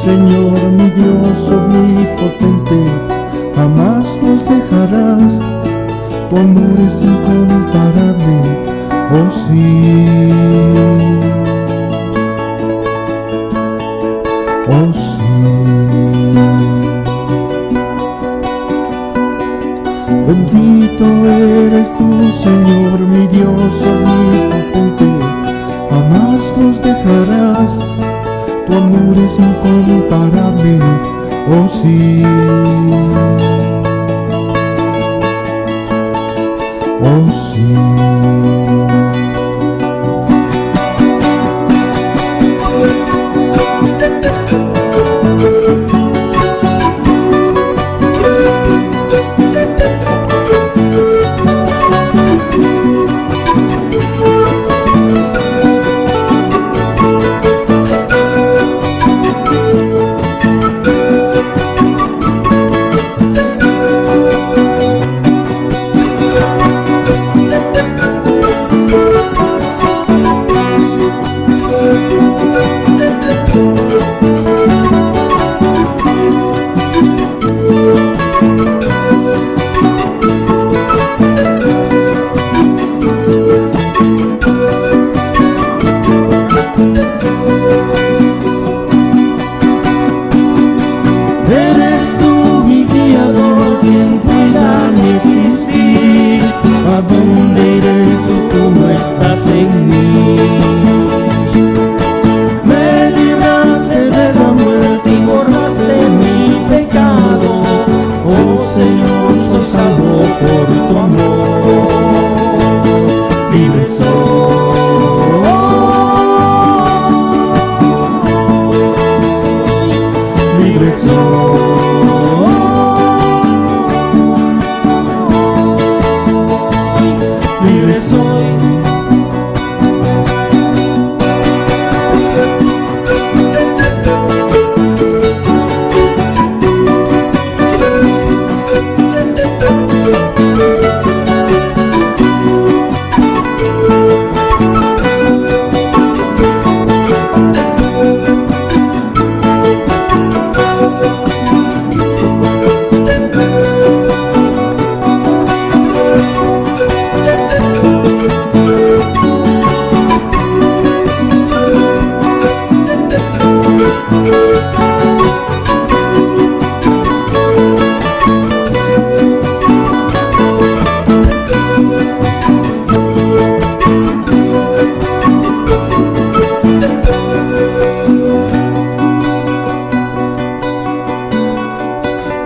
Señor, mi Dios omnipotente, jamás nos dejarás. Tu amor es incomparable, oh sí. Oh sí. Bendito eres tú, Señor, mi Dios omnipotente, jamás nos dejarás. Tu amor es incomparable, oh sí. Oh sí. Eres tú mi guiador, quien cuida mi existir. ¿A dónde iré si tú no estás en mí? Me libraste de la muerte y borraste mi pecado. Oh Señor, soy salvo por tu amor. Libre soy, libre soy. Libre soy.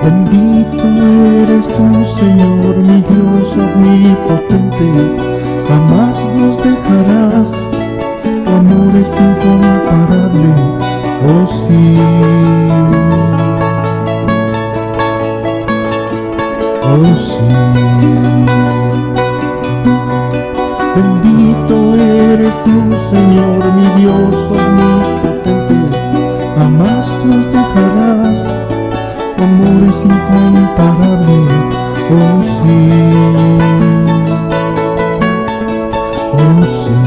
Bendito eres tú, Señor, mi Dios omnipotente, jamás nos dejarás. Tu amor es incomparable, oh sí. Oh sí. Bendito eres tú, Señor, mi Dios omnipotente, jamás nos dejarás. Tu amor es incomparable, oh sí. Oh sí.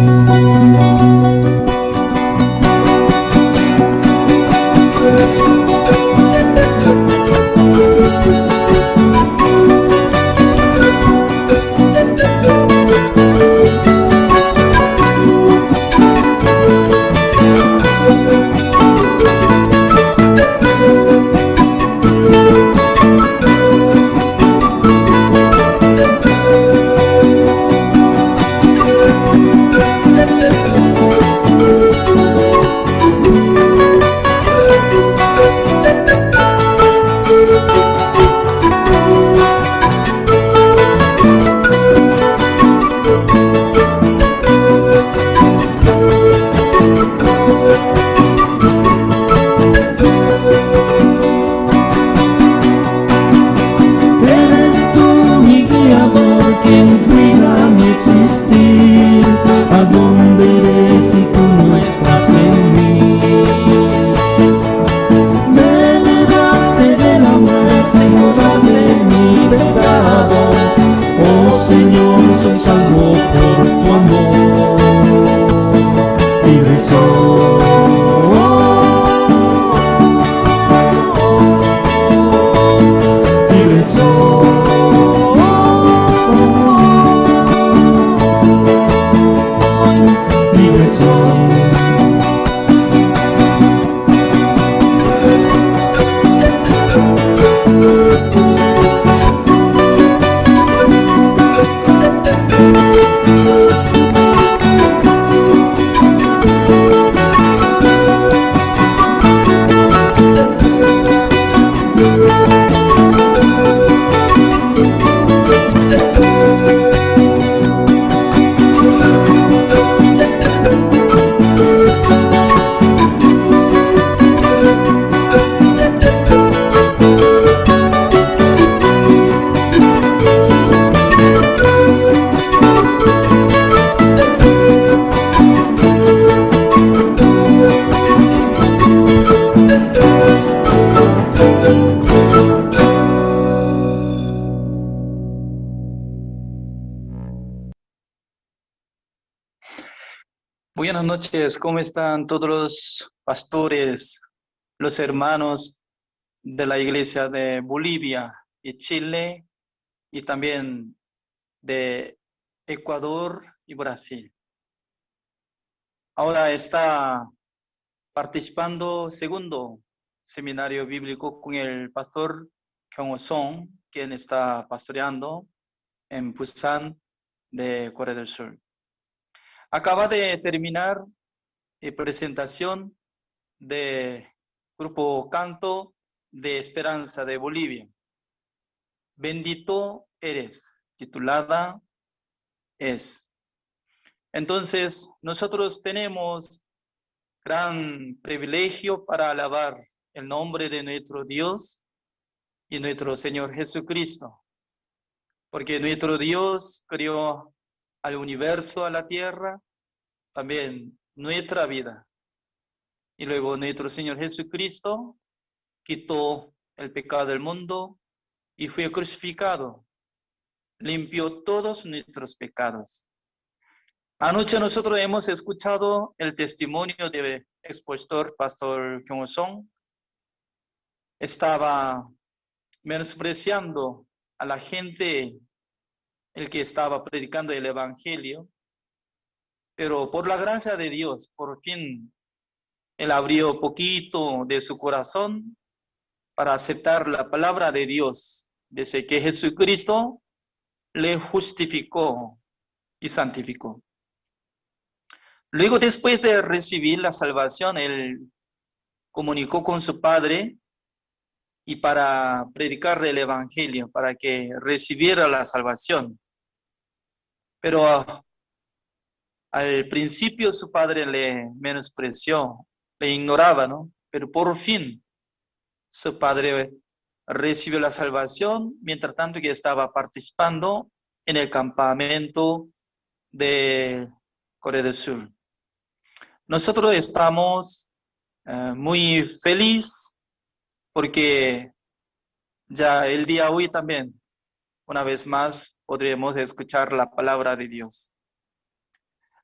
Buenas noches, ¿cómo están todos los pastores, los hermanos de la iglesia de Bolivia y Chile y también de Ecuador y Brasil? Ahora está participando segundo seminario bíblico con el pastor Kyung Song, quien está pastoreando en Busan de Corea del Sur. Acaba de terminar presentación de Grupo Canto de Esperanza de Bolivia. Bendito eres, titulada es. Entonces, nosotros tenemos gran privilegio para alabar el nombre de nuestro Dios y nuestro Señor Jesucristo, porque nuestro Dios creó al universo, a la tierra, también nuestra vida. Y luego nuestro Señor Jesucristo quitó el pecado del mundo y fue crucificado, limpió todos nuestros pecados. Anoche nosotros hemos escuchado el testimonio del expositor Pastor Kyung Song. Estaba menospreciando a la gente, el que estaba predicando el Evangelio, pero por la gracia de Dios, por fin, él abrió poquito de su corazón para aceptar la palabra de Dios, desde que Jesucristo le justificó y santificó. Luego, después de recibir la salvación, él comunicó con su padre y para predicarle el Evangelio, para que recibiera la salvación. Pero al principio su padre le menospreció, le ignoraba, ¿no? Pero por fin su padre recibió la salvación, mientras tanto que estaba participando en el campamento de Corea del Sur. Nosotros estamos muy felices porque ya el día hoy también, una vez más, podremos escuchar la palabra de Dios.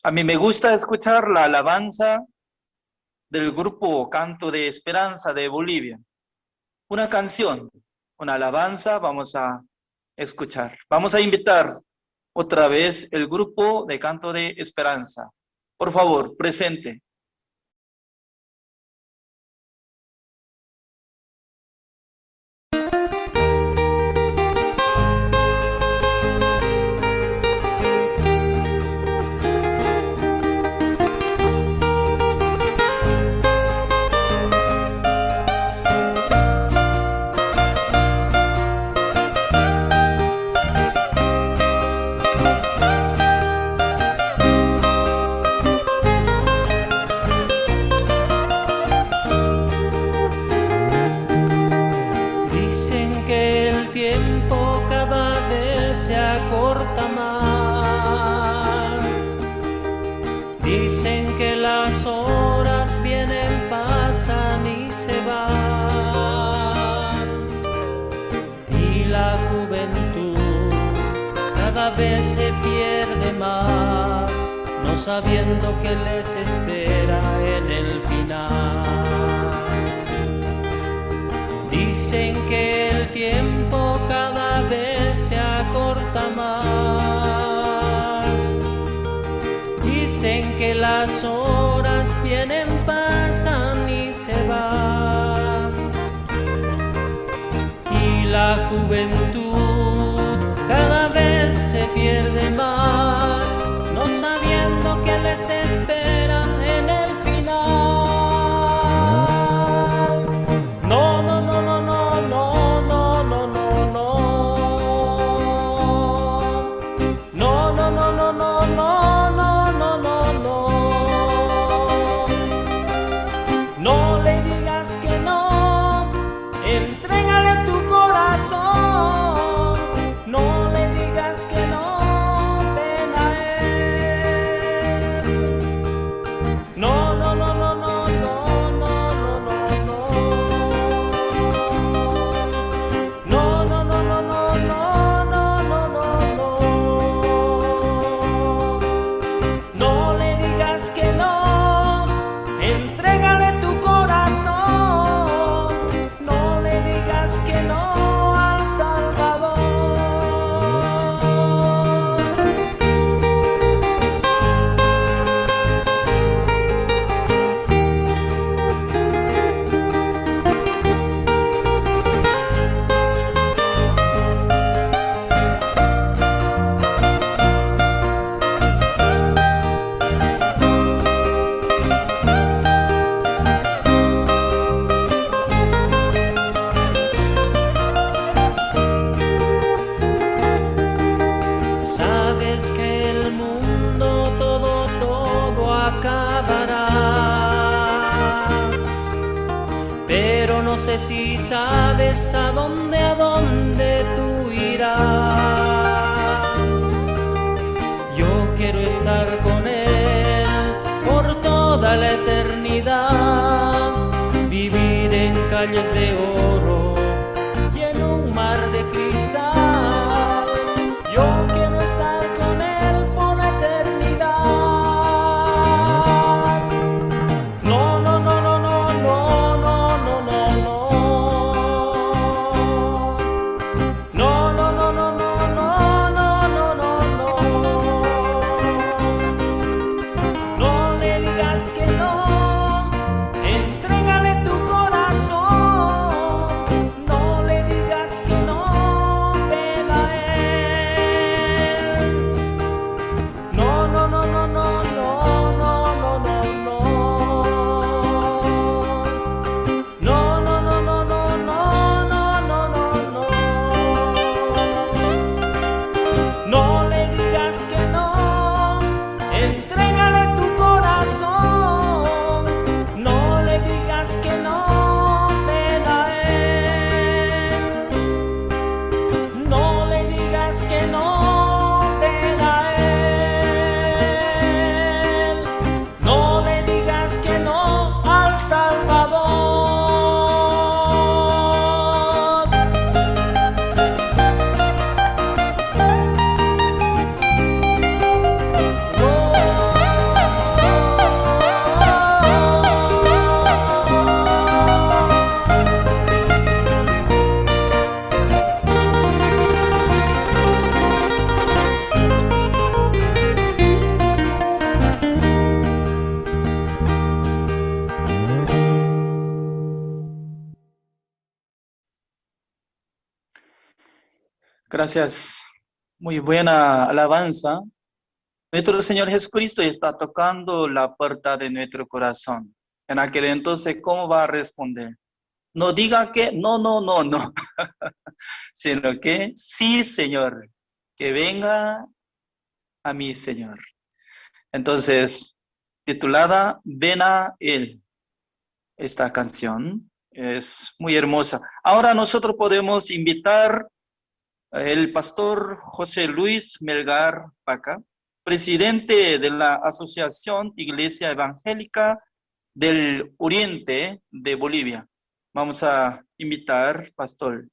A mí me gusta escuchar la alabanza del grupo Canto de Esperanza de Bolivia. Una canción, una alabanza, vamos a escuchar. Vamos a invitar otra vez el grupo de Canto de Esperanza. Por favor, presente. Se pierde más, no sabiendo que les espera en el final. Dicen que el tiempo cada vez se acorta más. Dicen que las horas vienen, pasan y se van. Y la juventud cada vez se pierde más, no sabiendo que les espera en el final. No, no, no, no, no, no, no, no, no, no. No, no, no, no, no, no, no, no, no, no. No le digas que no, entrégale tu corazón. no sé si sabes a dónde tú irás. Yo quiero estar con Él por toda la eternidad, vivir en calles de oro y en un mar de cristal. Yo quiero estar con Él por la eternidad. No, no, no, no, no, no, no, no, no, no. No, no, no, no, no, no, no, no, no, no. No le digas que no, entrégale tu corazón. No le digas que no, ven a Él. No, no, no, no, no, no, no, no, no, no. No, no, no, no, no, no, no, no, no, no. No le digas que no, entrégale tu corazón. No le digas que no, ven a Él. No le digas que no, ven a Él. No le digas que no al Salvador. Gracias. Muy buena alabanza. Nuestro Señor Jesucristo está tocando la puerta de nuestro corazón. En aquel entonces, ¿cómo va a responder? No diga que no, no, no, no, sino que sí, Señor, que venga a mí, Señor. Entonces, titulada Ven a Él, esta canción es muy hermosa. Ahora nosotros podemos invitar al pastor José Luis Melgar Paca, presidente de la Asociación Iglesia Evangélica del Oriente de Bolivia. Vamos a invitar, pastor.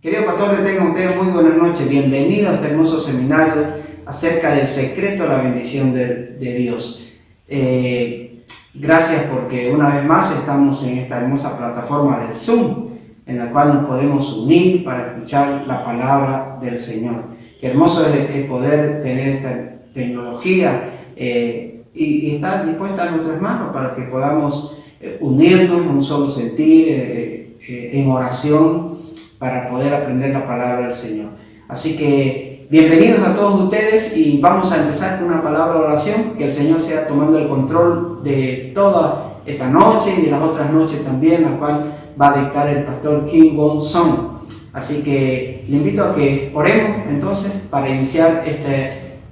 Querido pastor, que tengan ustedes muy buenas noches. Bienvenido a este hermoso seminario acerca del secreto de la bendición de Dios. Gracias porque una vez más estamos en esta hermosa plataforma del Zoom, en la cual nos podemos unir para escuchar la palabra del Señor. Qué hermoso es poder tener esta tecnología y estar dispuesta a nuestras manos para que podamos unirnos en un solo sentir, en oración, para poder aprender la palabra del Señor. Así que bienvenidos a todos ustedes y vamos a empezar con una palabra de oración, que el Señor sea tomando el control de toda esta noche y de las otras noches también, la cual va a dictar el pastor Kim Won Song. Así que le invito a que oremos entonces para iniciar esta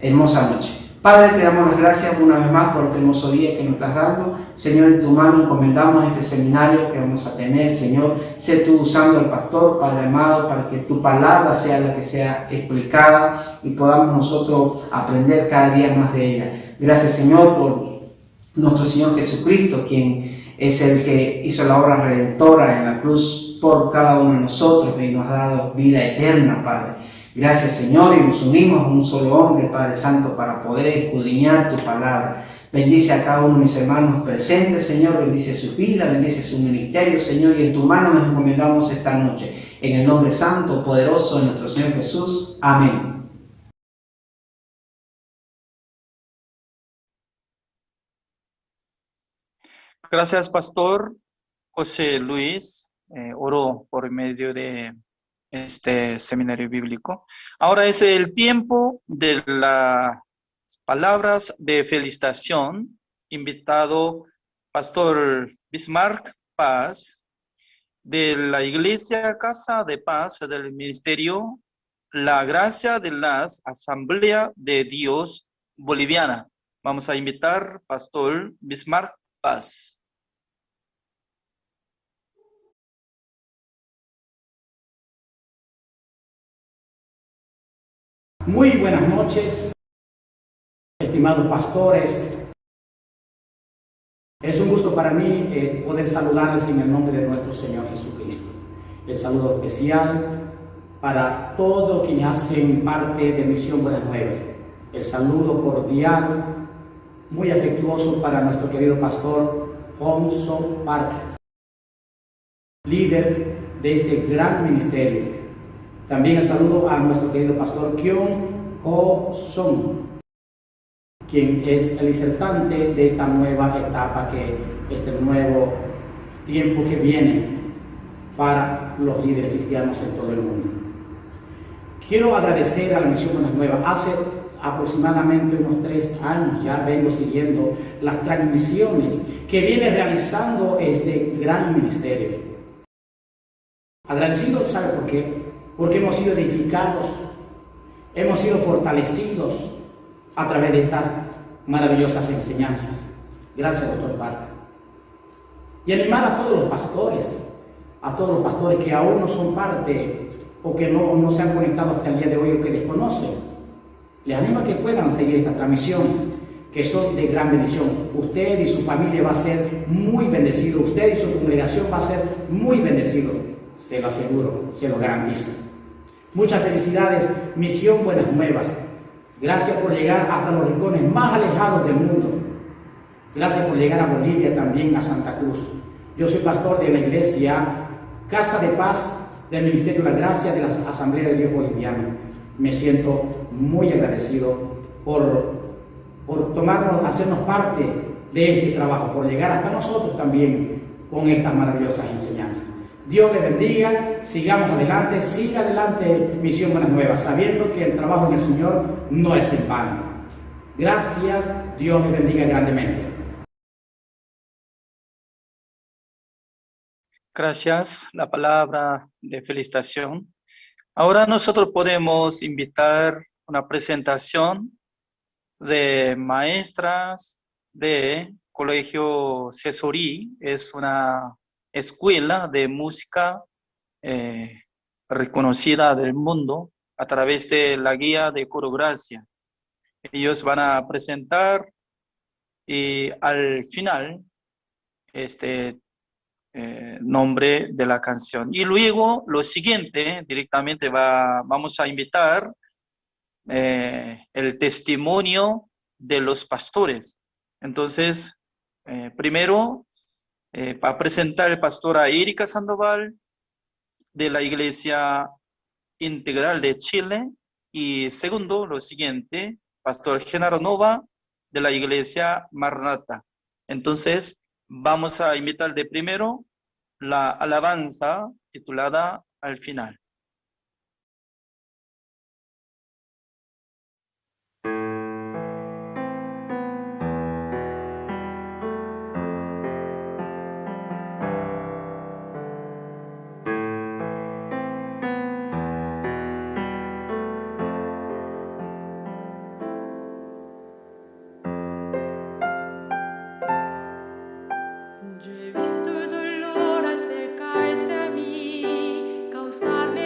hermosa noche. Padre, te damos las gracias una vez más por este hermoso día que nos estás dando. Señor, en tu mano encomendamos este seminario que vamos a tener. Señor, sé tú usando al pastor, Padre amado, para que tu palabra sea la que sea explicada y podamos nosotros aprender cada día más de ella. Gracias, Señor, por nuestro Señor Jesucristo, quien es el que hizo la obra redentora en la cruz por cada uno de nosotros y nos ha dado vida eterna, Padre. Gracias, Señor, y nos unimos a un solo hombre, Padre Santo, para poder escudriñar tu palabra. Bendice a cada uno de mis hermanos presentes, Señor, bendice su vida, bendice su ministerio, Señor, y en tu mano nos encomendamos esta noche. En el nombre santo, poderoso de nuestro Señor Jesús. Amén. Gracias, pastor José Luis. Oró por medio de este seminario bíblico. Ahora es el tiempo de las palabras de felicitación. Invitado pastor Bismarck Paz, de la Iglesia Casa de Paz del Ministerio La Gracia de las Asamblea de Dios Boliviana. Vamos a invitar pastor Bismarck Paz. Muy buenas noches, estimados pastores. Es un gusto para mí poder saludarles en el nombre de nuestro Señor Jesucristo. El saludo especial para todos quienes hacen parte de Misión Buenas Nuevas. El saludo cordial, muy afectuoso para nuestro querido pastor Honso Parker, líder de este gran ministerio. También el saludo a nuestro querido pastor Kyung Ho Song, quien es el disertante de esta nueva etapa, este nuevo tiempo que viene para los líderes cristianos en todo el mundo. Quiero agradecer a la Misión Buenas Nuevas. Hace aproximadamente unos 3 años ya vengo siguiendo las transmisiones que viene realizando este gran ministerio. Agradecido, ¿sabe por qué? Porque hemos sido edificados, hemos sido fortalecidos a través de estas maravillosas enseñanzas. Gracias, doctor Parker. Y animar a todos los pastores que aún no son parte o que no se han conectado hasta el día de hoy o que desconocen. Les animo a que puedan seguir estas transmisiones que son de gran bendición. Usted y su familia va a ser muy bendecido, usted y su congregación va a ser muy bendecido, se lo aseguro, se lo garantizo. Muchas felicidades, Misión Buenas Nuevas. Gracias por llegar hasta los rincones más alejados del mundo. Gracias por llegar a Bolivia, también a Santa Cruz. Yo soy pastor de la iglesia Casa de Paz del Ministerio de la Gracia de la Asamblea de Dios Boliviana. Me siento muy agradecido por hacernos parte de este trabajo, por llegar hasta nosotros también con estas maravillosas enseñanzas. Dios les bendiga, sigamos adelante, siga adelante Misión Buenas Nuevas, sabiendo que el trabajo en el Señor no es en vano. Gracias, Dios les bendiga grandemente. Gracias, la palabra de felicitación. Ahora nosotros podemos invitar una presentación de maestras de Colegio Cesorí. Es una escuela de música reconocida del mundo a través de la guía de Coro Gracia. Ellos van a presentar y al final nombre de la canción. Y luego lo siguiente, directamente vamos a invitar el testimonio de los pastores. Entonces, primero va a presentar el pastor Erika Sandoval de la Iglesia Integral de Chile, y segundo, lo siguiente, pastor Genaro Nova de la Iglesia Maranatha. Entonces, vamos a invitar de primero la alabanza titulada Al Final. Yo he visto el dolor acercarse a mí, causarme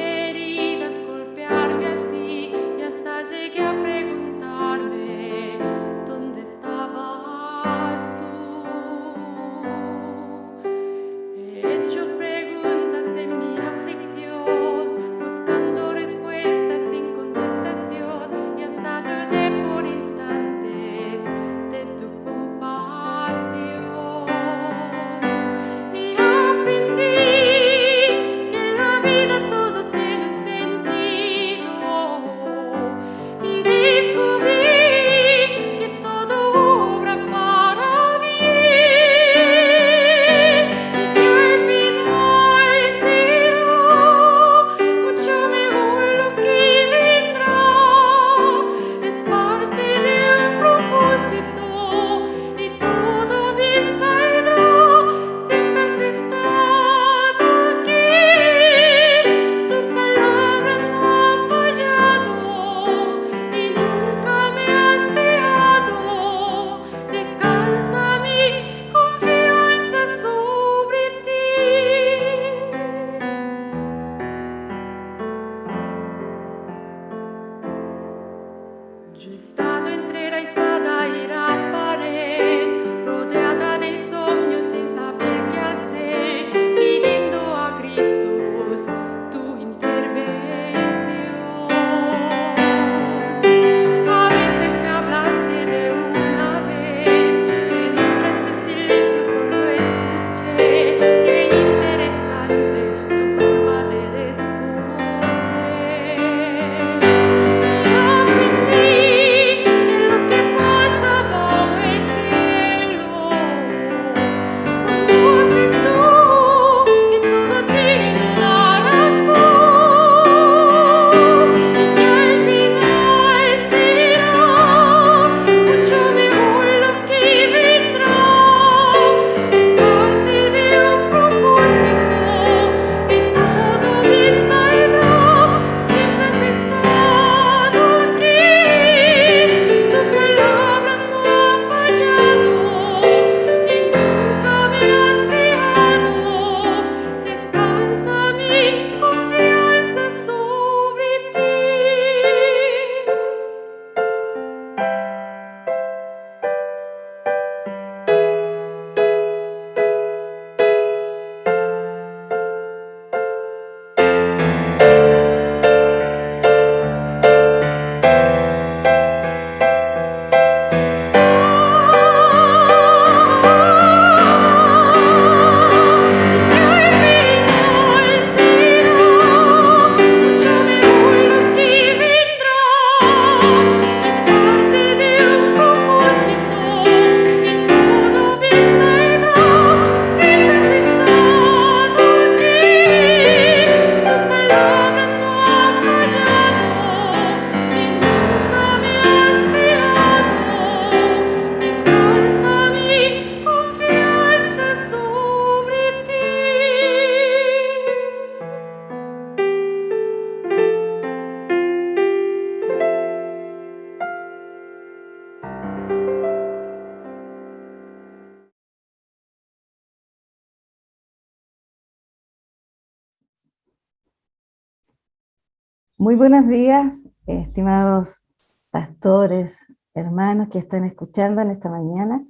Muy buenos días, estimados pastores, hermanos que están escuchando en esta mañana.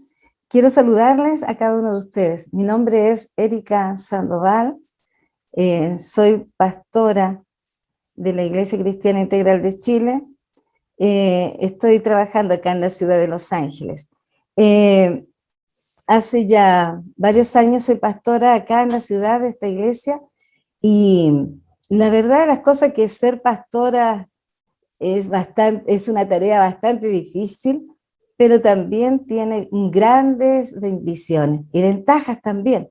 Quiero saludarles a cada uno de ustedes. Mi nombre es Erika Sandoval, soy pastora de la Iglesia Cristiana Integral de Chile. Estoy trabajando acá en la ciudad de Los Ángeles. Hace ya varios años soy pastora acá en la ciudad de esta iglesia y la verdad de las cosas que ser pastora es una tarea bastante difícil, pero también tiene grandes bendiciones y ventajas también.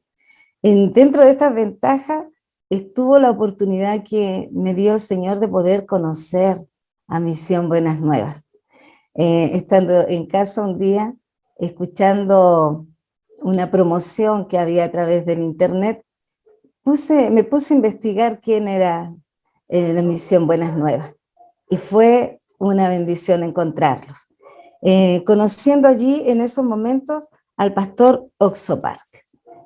Dentro de estas ventajas estuvo la oportunidad que me dio el Señor de poder conocer a Misión Buenas Nuevas. Estando en casa un día, escuchando una promoción que había a través del internet, me puse a investigar quién era la Misión Buenas Nuevas y fue una bendición encontrarlos. Conociendo allí en esos momentos al pastor Oxopark.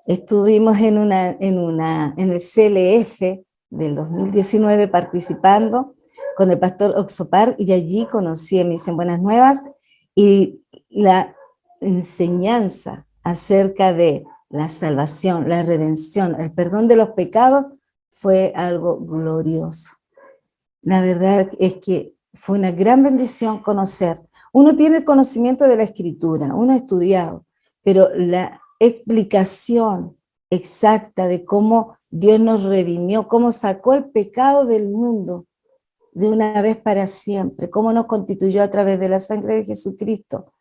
Estuvimos en el CLF del 2019 participando con el pastor Oxopark y allí conocí a Misión Buenas Nuevas y la enseñanza acerca de la salvación, la redención, el perdón de los pecados fue algo glorioso. La verdad es que fue una gran bendición conocer. Uno tiene el conocimiento de la Escritura, uno ha estudiado, pero la explicación exacta de cómo Dios nos redimió, cómo sacó el pecado del mundo de una vez para siempre, cómo nos constituyó a través de la sangre de Jesucristo.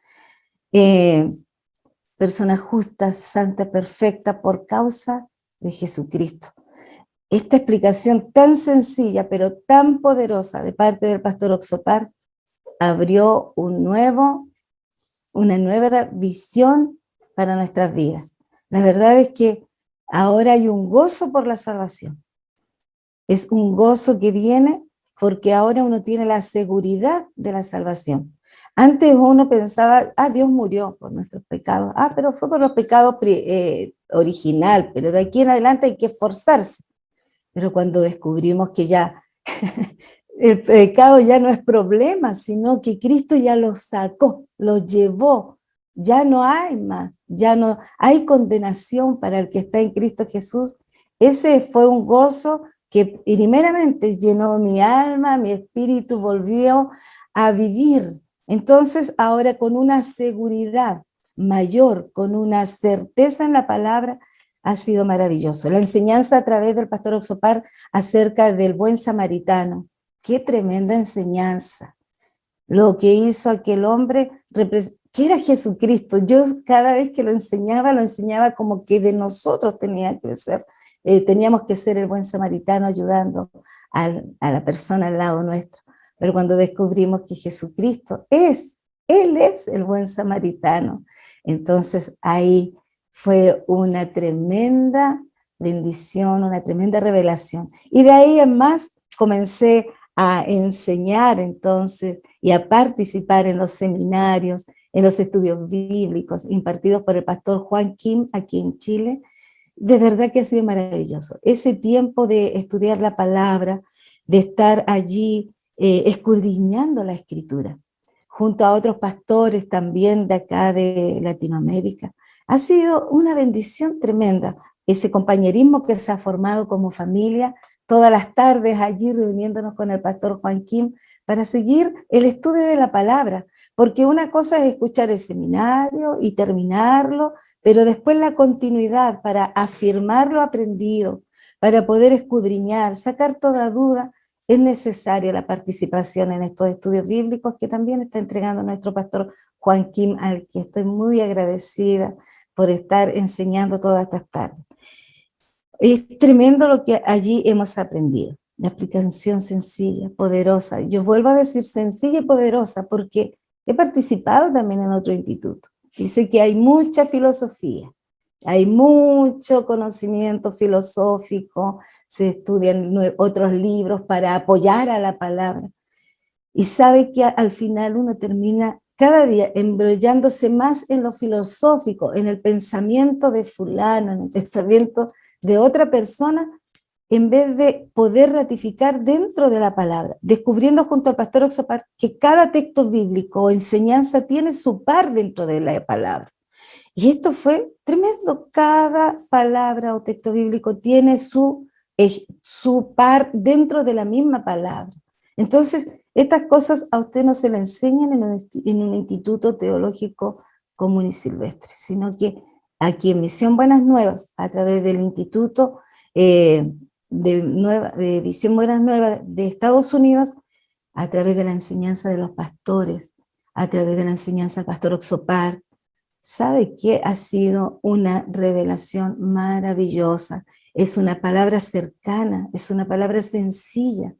Persona justa, santa, perfecta por causa de Jesucristo. Esta explicación tan sencilla pero tan poderosa de parte del pastor Oxopark abrió una nueva visión para nuestras vidas. La verdad es que ahora hay un gozo por la salvación. Es un gozo que viene porque ahora uno tiene la seguridad de la salvación. Antes uno pensaba, Dios murió por nuestros pecados. Pero fue por los pecados original, pero de aquí en adelante hay que esforzarse. Pero cuando descubrimos que ya el pecado ya no es problema, sino que Cristo ya lo sacó, lo llevó, ya no hay más, ya no hay condenación para el que está en Cristo Jesús. Ese fue un gozo que primeramente llenó mi alma, mi espíritu volvió a vivir. Entonces ahora con una seguridad mayor, con una certeza en la palabra, ha sido maravilloso. La enseñanza a través del pastor Oxopark acerca del buen samaritano. Qué tremenda enseñanza. Lo que hizo aquel hombre, que era Jesucristo. Yo cada vez que lo enseñaba como que de nosotros teníamos que ser el buen samaritano ayudando a la persona al lado nuestro. Pero cuando descubrimos que Jesucristo Él es el buen samaritano, entonces ahí fue una tremenda bendición, una tremenda revelación. Y de ahí en más comencé a enseñar entonces y a participar en los seminarios, en los estudios bíblicos impartidos por el pastor Juan Kim aquí en Chile. De verdad que ha sido maravilloso. Ese tiempo de estudiar la palabra, de estar allí escudriñando la Escritura, junto a otros pastores también de acá de Latinoamérica, ha sido una bendición tremenda. Ese compañerismo que se ha formado como familia, todas las tardes allí reuniéndonos con el pastor Juan Kim para seguir el estudio de la palabra, porque una cosa es escuchar el seminario y terminarlo, pero después la continuidad para afirmar lo aprendido, para poder escudriñar, sacar toda duda, es necesaria la participación en estos estudios bíblicos que también está entregando nuestro pastor Juan Kim, al que estoy muy agradecida por estar enseñando todas estas tardes. Es tremendo lo que allí hemos aprendido. La aplicación sencilla, poderosa. Yo vuelvo a decir sencilla y poderosa porque he participado también en otro instituto. Dice que hay mucha filosofía, hay mucho conocimiento filosófico, se estudian otros libros para apoyar a la palabra. Y sabe que al final uno termina cada día embrollándose más en lo filosófico, en el pensamiento de fulano, en el pensamiento de otra persona, en vez de poder ratificar dentro de la palabra, descubriendo junto al pastor Oxopar que cada texto bíblico o enseñanza tiene su par dentro de la palabra. Y esto fue tremendo. Cada palabra o texto bíblico tiene su par dentro de la misma palabra. Entonces, estas cosas a usted no se le enseñan en un instituto teológico común y silvestre, sino que aquí en Misión Buenas Nuevas, a través del Instituto de Visión Buenas Nuevas de Estados Unidos, a través de la enseñanza de los pastores, a través de la enseñanza del pastor Oxopar, ¿sabe qué? Ha sido una revelación maravillosa. Es una palabra cercana, es una palabra sencilla.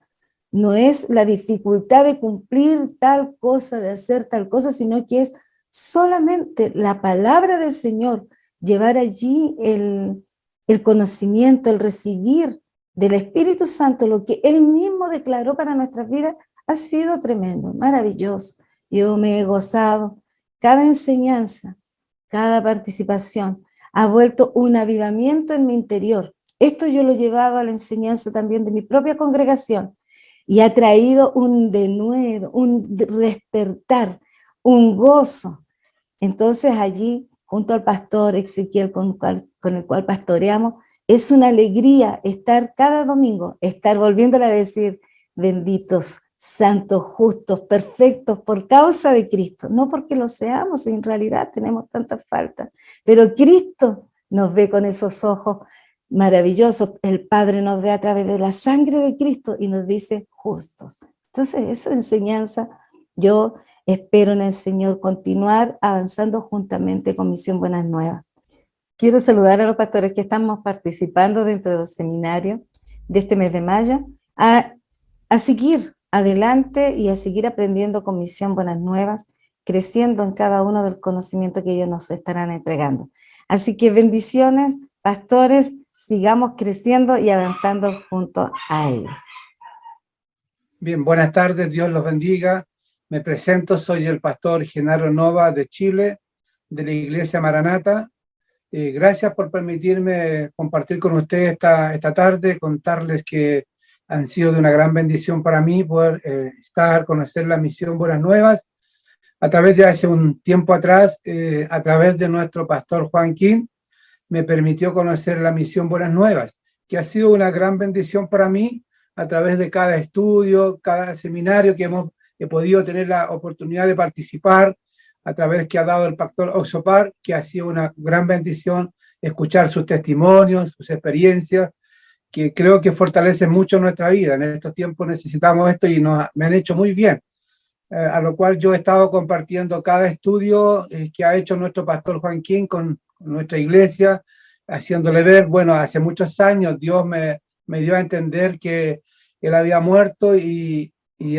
No es la dificultad de cumplir tal cosa, de hacer tal cosa, sino que es solamente la palabra del Señor, llevar allí el conocimiento, el recibir del Espíritu Santo, lo que Él mismo declaró para nuestras vidas, ha sido tremendo, maravilloso. Yo me he gozado. Cada enseñanza, cada participación ha vuelto un avivamiento en mi interior. Esto yo lo he llevado a la enseñanza también de mi propia congregación y ha traído un denuedo, un despertar, un gozo. Entonces allí, junto al pastor Ezequiel con el cual pastoreamos, es una alegría estar cada domingo, estar volviéndole a decir, benditos, santos, justos, perfectos, por causa de Cristo. No porque lo seamos, en realidad tenemos tantas faltas, pero Cristo nos ve con esos ojos maravillosos. El Padre nos ve a través de la sangre de Cristo y nos dice justos. Entonces, esa enseñanza, yo espero en el Señor continuar avanzando juntamente con Misión Buenas Nuevas. Quiero saludar a los pastores que estamos participando dentro del seminario de este mes de mayo, a seguir adelante y a seguir aprendiendo con Misión Buenas Nuevas, creciendo en cada uno del conocimiento que ellos nos estarán entregando. Así que bendiciones, pastores, sigamos creciendo y avanzando junto a ellos. Bien, buenas tardes, Dios los bendiga. Me presento, soy el pastor Genaro Nova de Chile, de la Iglesia Maranata. Gracias por permitirme compartir con ustedes esta tarde, contarles que han sido de una gran bendición para mí poder conocer la Misión Buenas Nuevas a través de hace un tiempo atrás, a través de nuestro pastor Joaquín, me permitió conocer la Misión Buenas Nuevas, que ha sido una gran bendición para mí a través de cada estudio, cada seminario que he podido tener la oportunidad de participar, a través que ha dado el pastor Oxopar, que ha sido una gran bendición escuchar sus testimonios, sus experiencias, que creo que fortalecen mucho nuestra vida. En estos tiempos necesitamos esto y me han hecho muy bien. A lo cual yo he estado compartiendo cada estudio que ha hecho nuestro pastor Joaquín con nuestra iglesia, haciéndole ver, bueno, hace muchos años Dios me dio a entender que Él había muerto y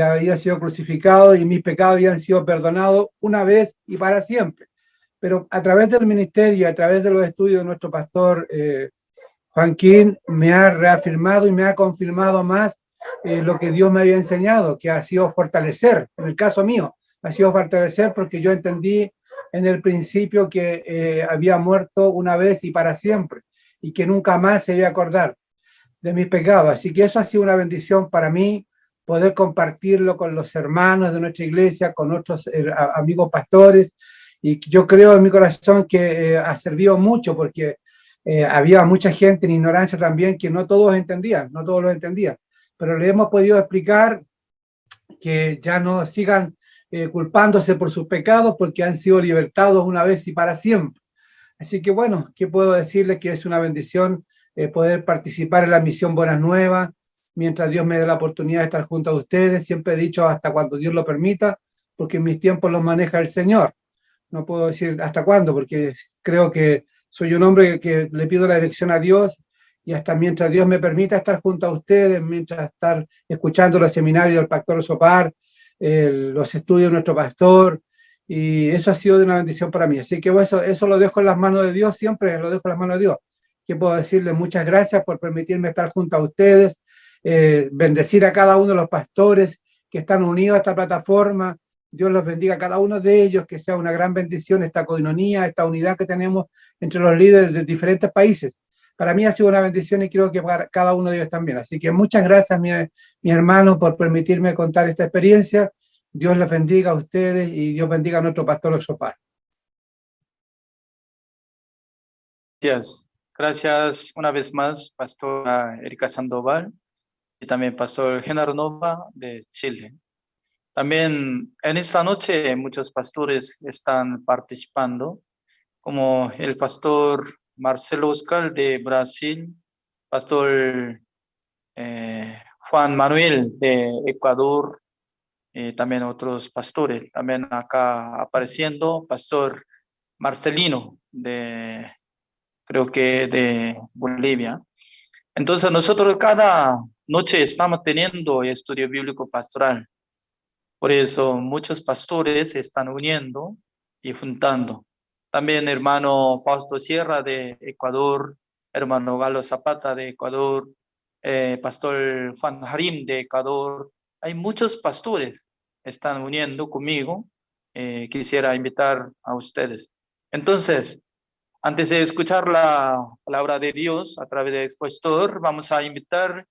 había sido crucificado y mis pecados habían sido perdonados una vez y para siempre. Pero a través del ministerio, a través de los estudios de nuestro pastor Joaquín, me ha reafirmado y me ha confirmado más lo que Dios me había enseñado, que ha sido fortalecer. En el caso mío, ha sido fortalecer porque yo entendí en el principio que había muerto una vez y para siempre y que nunca más se iba a acordar de mis pecados. Así que eso ha sido una bendición para mí, poder compartirlo con los hermanos de nuestra iglesia, con otros amigos pastores, y yo creo en mi corazón que ha servido mucho porque había mucha gente en ignorancia también que no todos entendían, no todos lo entendían, pero le hemos podido explicar que ya no sigan culpándose por sus pecados porque han sido libertados una vez y para siempre. Así que bueno, ¿qué puedo decirles? Que es una bendición poder participar en la Misión Buenas Nuevas, mientras Dios me dé la oportunidad de estar junto a ustedes. Siempre he dicho hasta cuando Dios lo permita, porque mis tiempos los maneja el Señor. No puedo decir hasta cuándo, porque creo que soy un hombre que le pido la dirección a Dios, y hasta mientras Dios me permita estar junto a ustedes, mientras estar escuchando los seminarios del pastor Oxopar, los estudios de nuestro pastor, y eso ha sido de una bendición para mí. Así que eso lo dejo en las manos de Dios, siempre lo dejo en las manos de Dios. ¿Qué puedo decirles? Muchas gracias por permitirme estar junto a ustedes, bendecir a cada uno de los pastores que están unidos a esta plataforma. Dios los bendiga a cada uno de ellos, que sea una gran bendición esta coinonía, esta unidad que tenemos entre los líderes de diferentes países. para mí ha sido una bendición y creo que para cada uno de ellos también. Así que muchas gracias, mi hermano, por permitirme contar esta experiencia. Dios les bendiga a ustedes y Dios bendiga a nuestro pastor Oxopar. Gracias. Gracias una vez más, Pastora Erika Sandoval y también Pastor Genaro Nova de Chile. También en esta noche muchos pastores están participando, como el pastor Marcelo Oscar de Brasil, Pastor Juan Manuel de Ecuador, también otros pastores. También acá apareciendo, Pastor Marcelino de, creo que de Bolivia. Entonces nosotros cada noche estamos teniendo estudio bíblico pastoral. Por eso muchos pastores se están uniendo y juntando. También hermano Fausto Sierra de Ecuador, hermano Galo Zapata de Ecuador, pastor Juan Harim de Ecuador. Hay muchos pastores que están uniendo conmigo. Quisiera invitar a ustedes. Entonces, antes de escuchar la palabra de Dios a través del expositor, vamos a invitar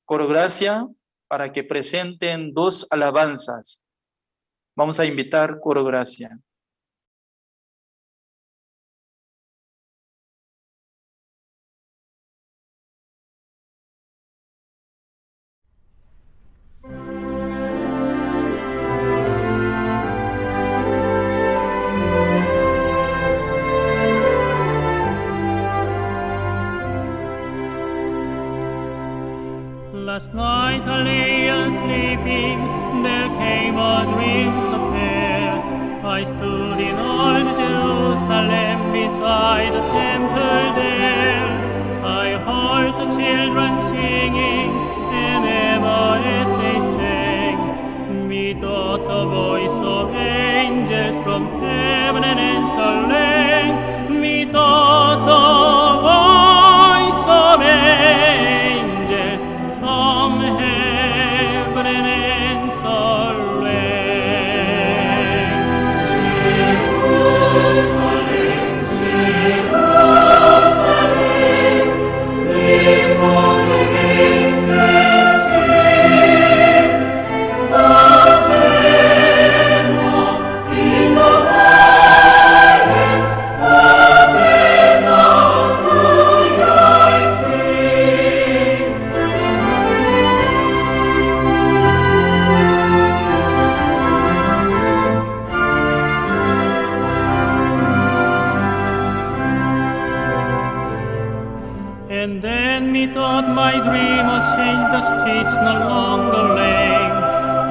Coro Gracia para que presenten 2 alabanzas. Vamos a invitar Coro Gracia. Last night I lay sleeping, there came a dream so fair. I stood in old Jerusalem beside the temple there. I heard the children singing, and ever as they sang, methought the voice of angels from heaven and sang. Methought the voice of angels from heaven and sorrow. Jerusalem, Jerusalem, we congregate and sing, Hosanna in the highest, Hosanna to your King. And then methought my dream was changed, the streets no longer lame.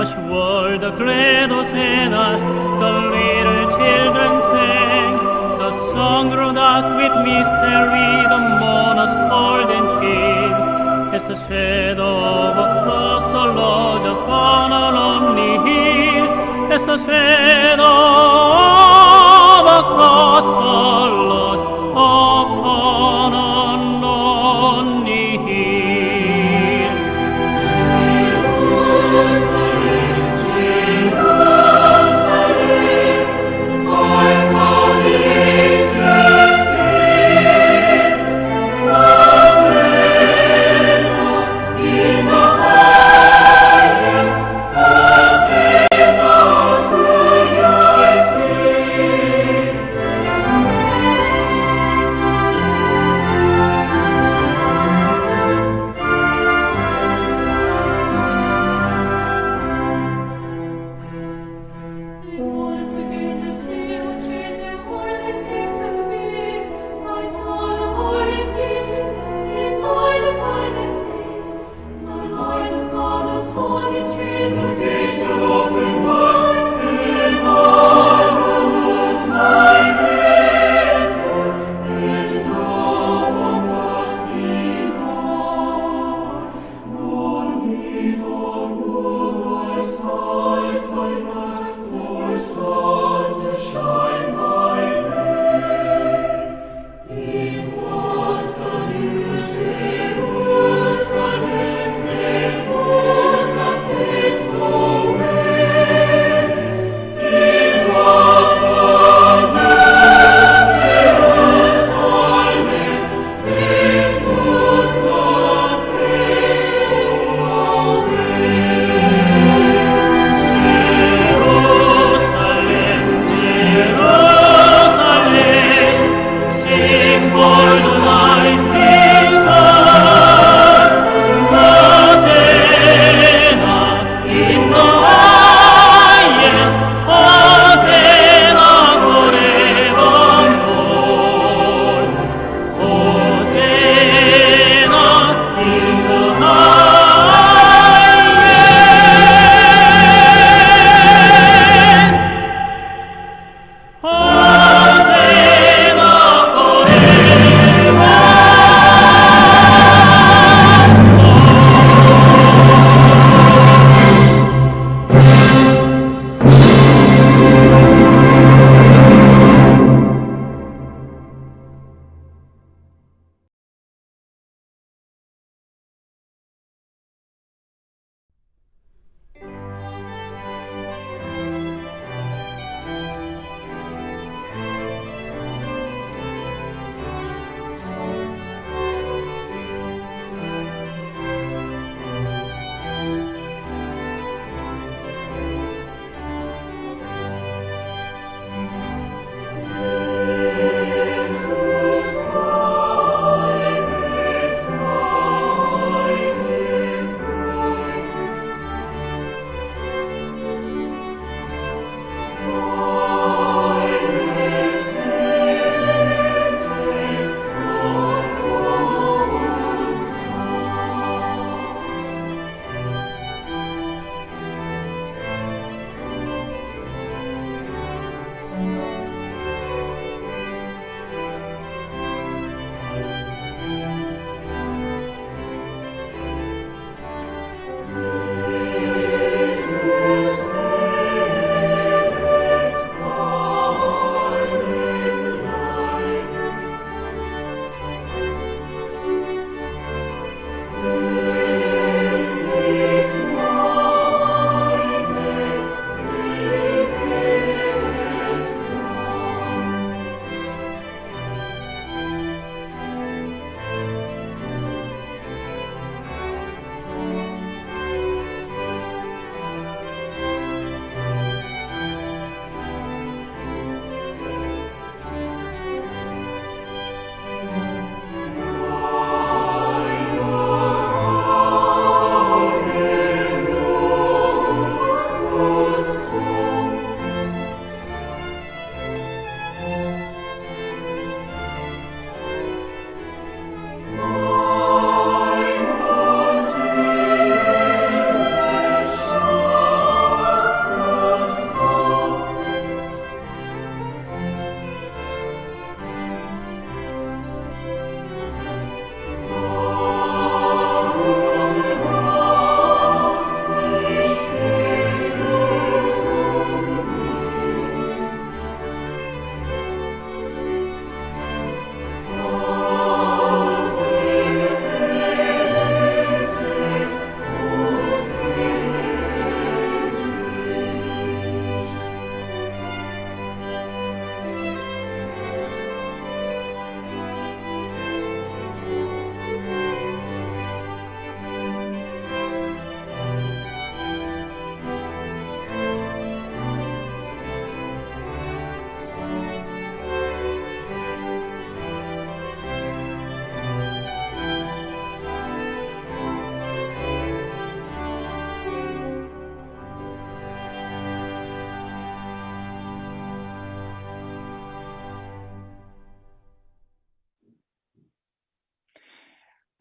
Ashward the glad hosannas, the little children sang. The song grew dark with mystery, the mourners called and cheered. As the shadow of a cross arose upon a lonely hill, as the shadow of a cross arose upon a lonely hill. Jerusalem, Jerusalem, I call the angels sing, Hosanna in the highest, Hosanna to your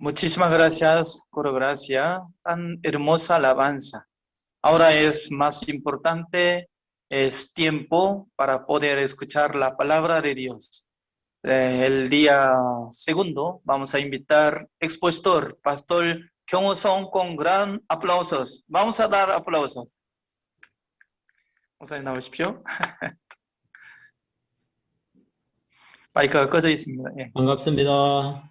Muchísimas gracias, coro gracia, tan hermosa alabanza. Ahora es más importante, es tiempo para poder escuchar la palabra de Dios. El día segundo vamos a invitar expositor, Pastor Kyung-Song con gran aplausos. Vamos a dar aplausos. 목사님 나오십시오. 마이크가 꺼져 있습니다. 예. 반갑습니다.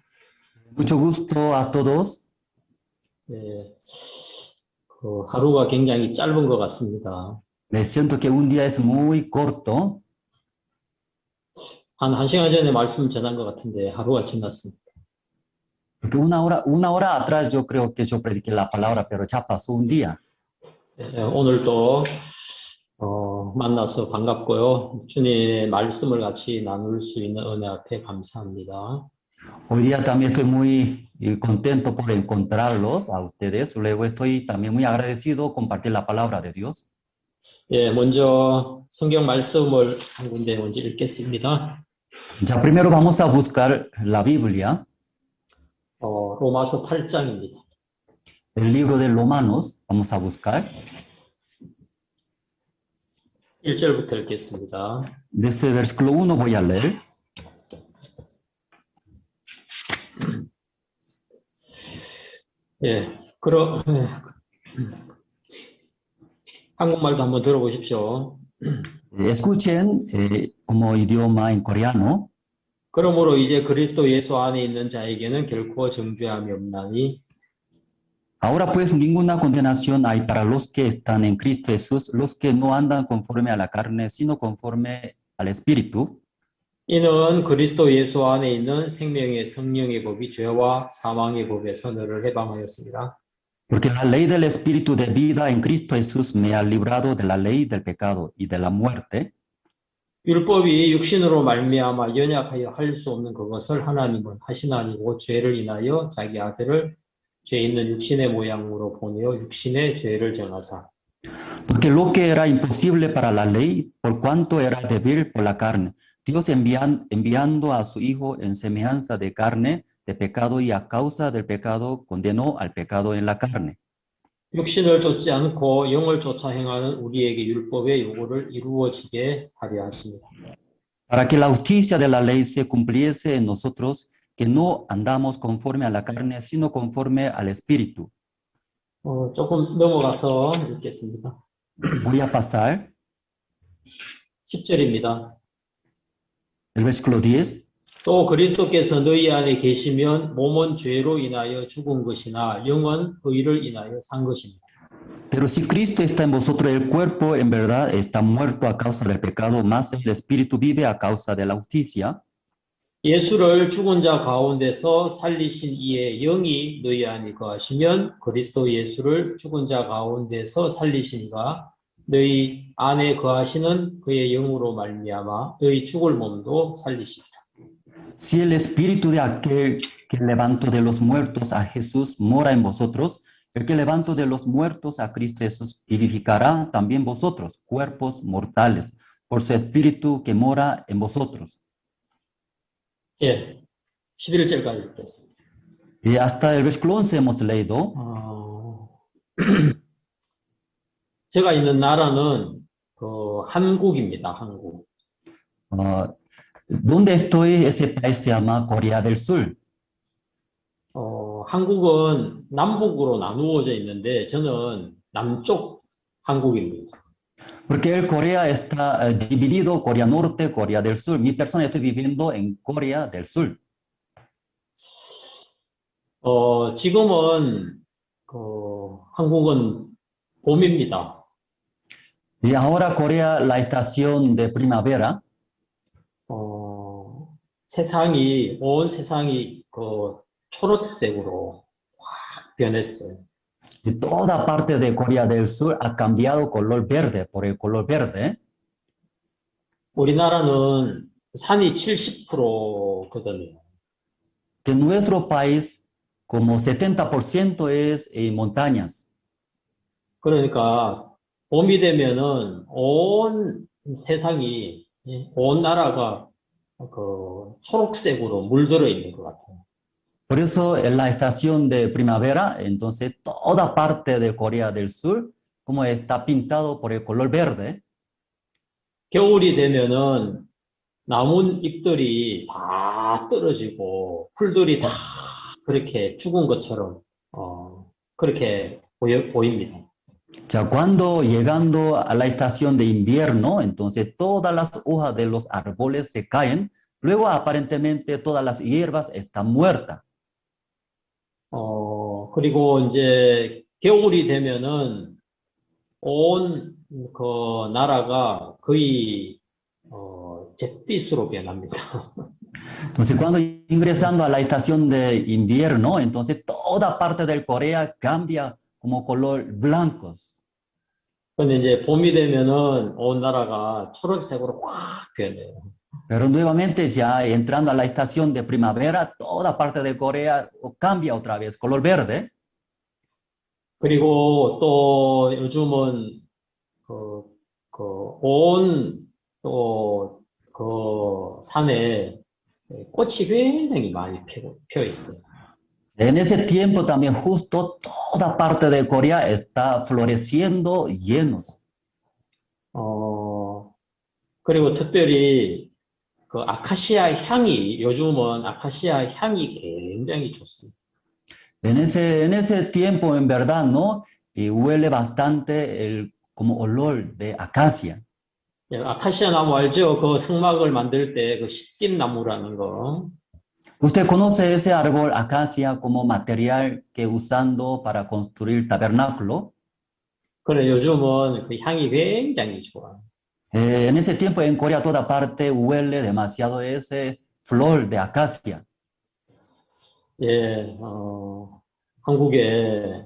Mucho gusto a todos. 네, 하루가 굉장히 짧은 것 같습니다. Me siento que un día es muy corto. 한 1시간 전에 말씀 전한 것 같은데 하루가 지났습니다. Porque una hora atrás yo creo que yo prediqué la palabra, pero ya pasó un día. 네, 오늘도 만나서 반갑고요. 주님의 말씀을 같이 나눌 수 있는 은혜 앞에 감사합니다. Hoy día también estoy muy contento por encontrarlos a ustedes. Luego estoy también muy agradecido compartir la palabra de Dios. 예, 먼저 성경 말씀을 한 군데 먼저 읽겠습니다. Ya primero vamos a buscar la Biblia, 로마서 8장입니다. el libro de Romanos, vamos a buscar. 1절부터 읽겠습니다. Desde el versículo 1 voy a leer. 예, 한국말도 한번 들어보십시오. Escuchen como idioma en coreano. 그러므로 이제 그리스도 예수 안에 있는 자에게는 결코 정죄함이 없나니 Ahora pues ninguna condenación hay para los que están en Cristo Jesús, los que no andan conforme a la carne, sino conforme al Espíritu. 이는 그리스도 예수 안에 있는 생명의 성령의 법이 죄와 사망의 법에서 너를 해방하였습니다. Porque la ley del Espíritu de vida en Cristo Jesús me ha librado de la ley del pecado y de la muerte. 율법이 육신으로 말미암아 연약하여 할 수 없는 그것을 하나님은 하시나니고 죄를 인하여 자기 아들을 죄 있는 육신의 모양으로 보내어 육신의 죄를 정하사. Porque lo que era imposible para la ley, por cuanto era débil por la carne, Dios enviando a su Hijo en semejanza de carne, de pecado y a causa del pecado condenó al pecado en la carne. 육신을 쫓지 않고 영을 쫓아 행하는 우리에게 율법의 요구를 이루어지게 하려 하십니다. Para que la justicia de la ley se cumpliese en nosotros, que no andamos conforme a la carne, sino conforme al Espíritu. 조금 넘어가서 읽겠습니다. Voy a pasar 10절입니다. el versículo 10. 또 그리스도께서 너희 안에 계시면 몸은 죄로 인하여 죽은 것이나 영은 의를 인하여 산 것입니다. Pero si Cristo está en vosotros, el cuerpo en verdad está muerto a causa del pecado, mas el Espíritu vive a causa de la justicia. 예수를 죽은 자 가운데서 살리신 이의 영이 너희 안에 거하시면 그리스도 예수를 죽은 자 가운데서 살리신 이가 너희 안에 거하시는 그의 영으로 말미암아 너희 죽을 몸도 살리십니다. Si el Espíritu de aquel que levantó de los muertos a Jesús mora en vosotros, el que levantó de los muertos a Cristo Jesús vivificará también vosotros, cuerpos mortales, por su Espíritu que mora en vosotros. 예, 11절까지 읽겠습니다. Y hasta el versículo 11 hemos leído. 제가 있는 나라는 한국입니다. 한국. Donde estoy, ese país se llama Corea del Sur. 한국은 남북으로 나누어져 있는데 저는 남쪽 한국입니다. Porque el Corea está dividido, Corea Norte, Corea del Sur. Mi persona estoy viviendo en Corea del Sur. 지금은 한국은 봄입니다. Y ahora Corea, la estación de primavera. 온 세상이 초록색으로 확 변했어요. Y toda parte de Corea del Sur ha cambiado color verde, por el color verde. 우리나라는 산이 70%거든요. Que nuestro país, como 70% es montañas. 그러니까 봄이 되면은 온 세상이, 온 나라가 초록색으로 물들어 있는 것 같아요. Por eso en la estación de primavera, entonces toda parte de Corea del Sur como está pintado por el color verde. 겨울이 되면은 나뭇잎들이 다 떨어지고 풀들이 다 그렇게 죽은 것처럼 그렇게 보입니다. Ya cuando llegando a la estación de invierno, entonces todas las hojas de los árboles se caen, luego aparentemente todas las hierbas están muertas. 그리고 이제 겨울이 되면은 온 그 나라가 거의 잿빛으로 변합니다. Entonces cuando ingresando a la estación de invierno, entonces toda parte del Corea cambia como color blancos. 근데 이제 봄이 되면은 온 나라가 초록색으로 확 변해요. Pero nuevamente ya entrando a la estación de primavera, toda parte de Corea cambia otra vez, color verde. 그리고 또 요즘은 그 산에 꽃이 굉장히 많이 펴 있어요. En ese tiempo también justo toda parte de Corea está floreciendo llenos. 그리고 특별히 그 아카시아 향이 요즘은 아카시아 향이 굉장히 좋습니다. En ese tiempo, en verdad, ¿no? Y huele bastante el como olor de acacia. 아카시아 나무 알죠? 그 성막을 만들 때 그 십김나무라는 거. ¿Usted conoce ese árbol acacia como material que usando para construir tabernáculo? 그래 요즘은 그 향이 굉장히 좋아요. En ese tiempo en Corea toda parte huele demasiado ese flor de acacia. 예, 한국에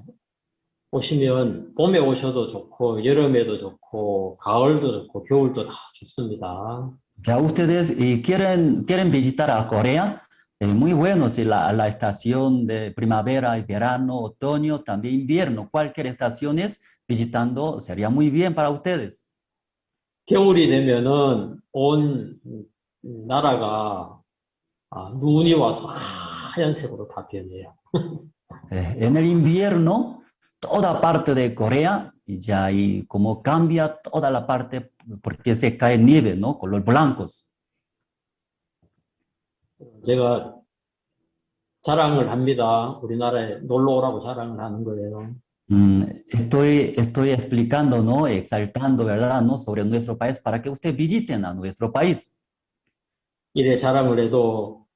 오시면 봄에 오셔도 좋고 여름에도 좋고 가을도 좋고 겨울도 다 좋습니다. Ya ustedes quieren visitar a Corea, muy bueno si la estación de primavera y verano, otoño, también invierno, cualquier estaciones visitando sería muy bien para ustedes. 겨울이 되면은 온 나라가 눈이 와서 하얀색으로 다 변해요. En el invierno, toda parte de Corea, ya y como cambia toda la parte, porque se cae nieve, ¿no? Color blancos. 제가 자랑을 합니다. 우리나라에 놀러 오라고 자랑을 하는 거예요. Estoy explicando, ¿no? Exaltando, ¿verdad? ¿No? Sobre nuestro país para que ustedes visiten a nuestro país. 이래 자랑을 해도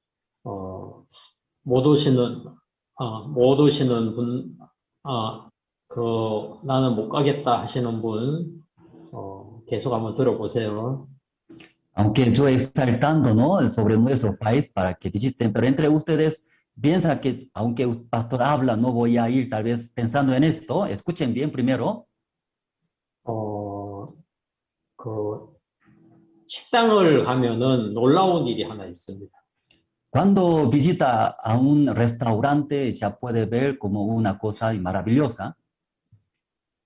못 오시는 분, 나는 못 가겠다 하시는 분 계속 한번 들어보세요. Aunque yo exaltando, ¿no? Sobre nuestro país para que visiten, pero entre ustedes piensa que aunque el pastor habla, no voy a ir tal vez pensando en esto. Escuchen bien primero. 식당을 가면은 놀라운 일이 하나 있습니다. Cuando visita a un restaurante ya puede ver como una cosa maravillosa.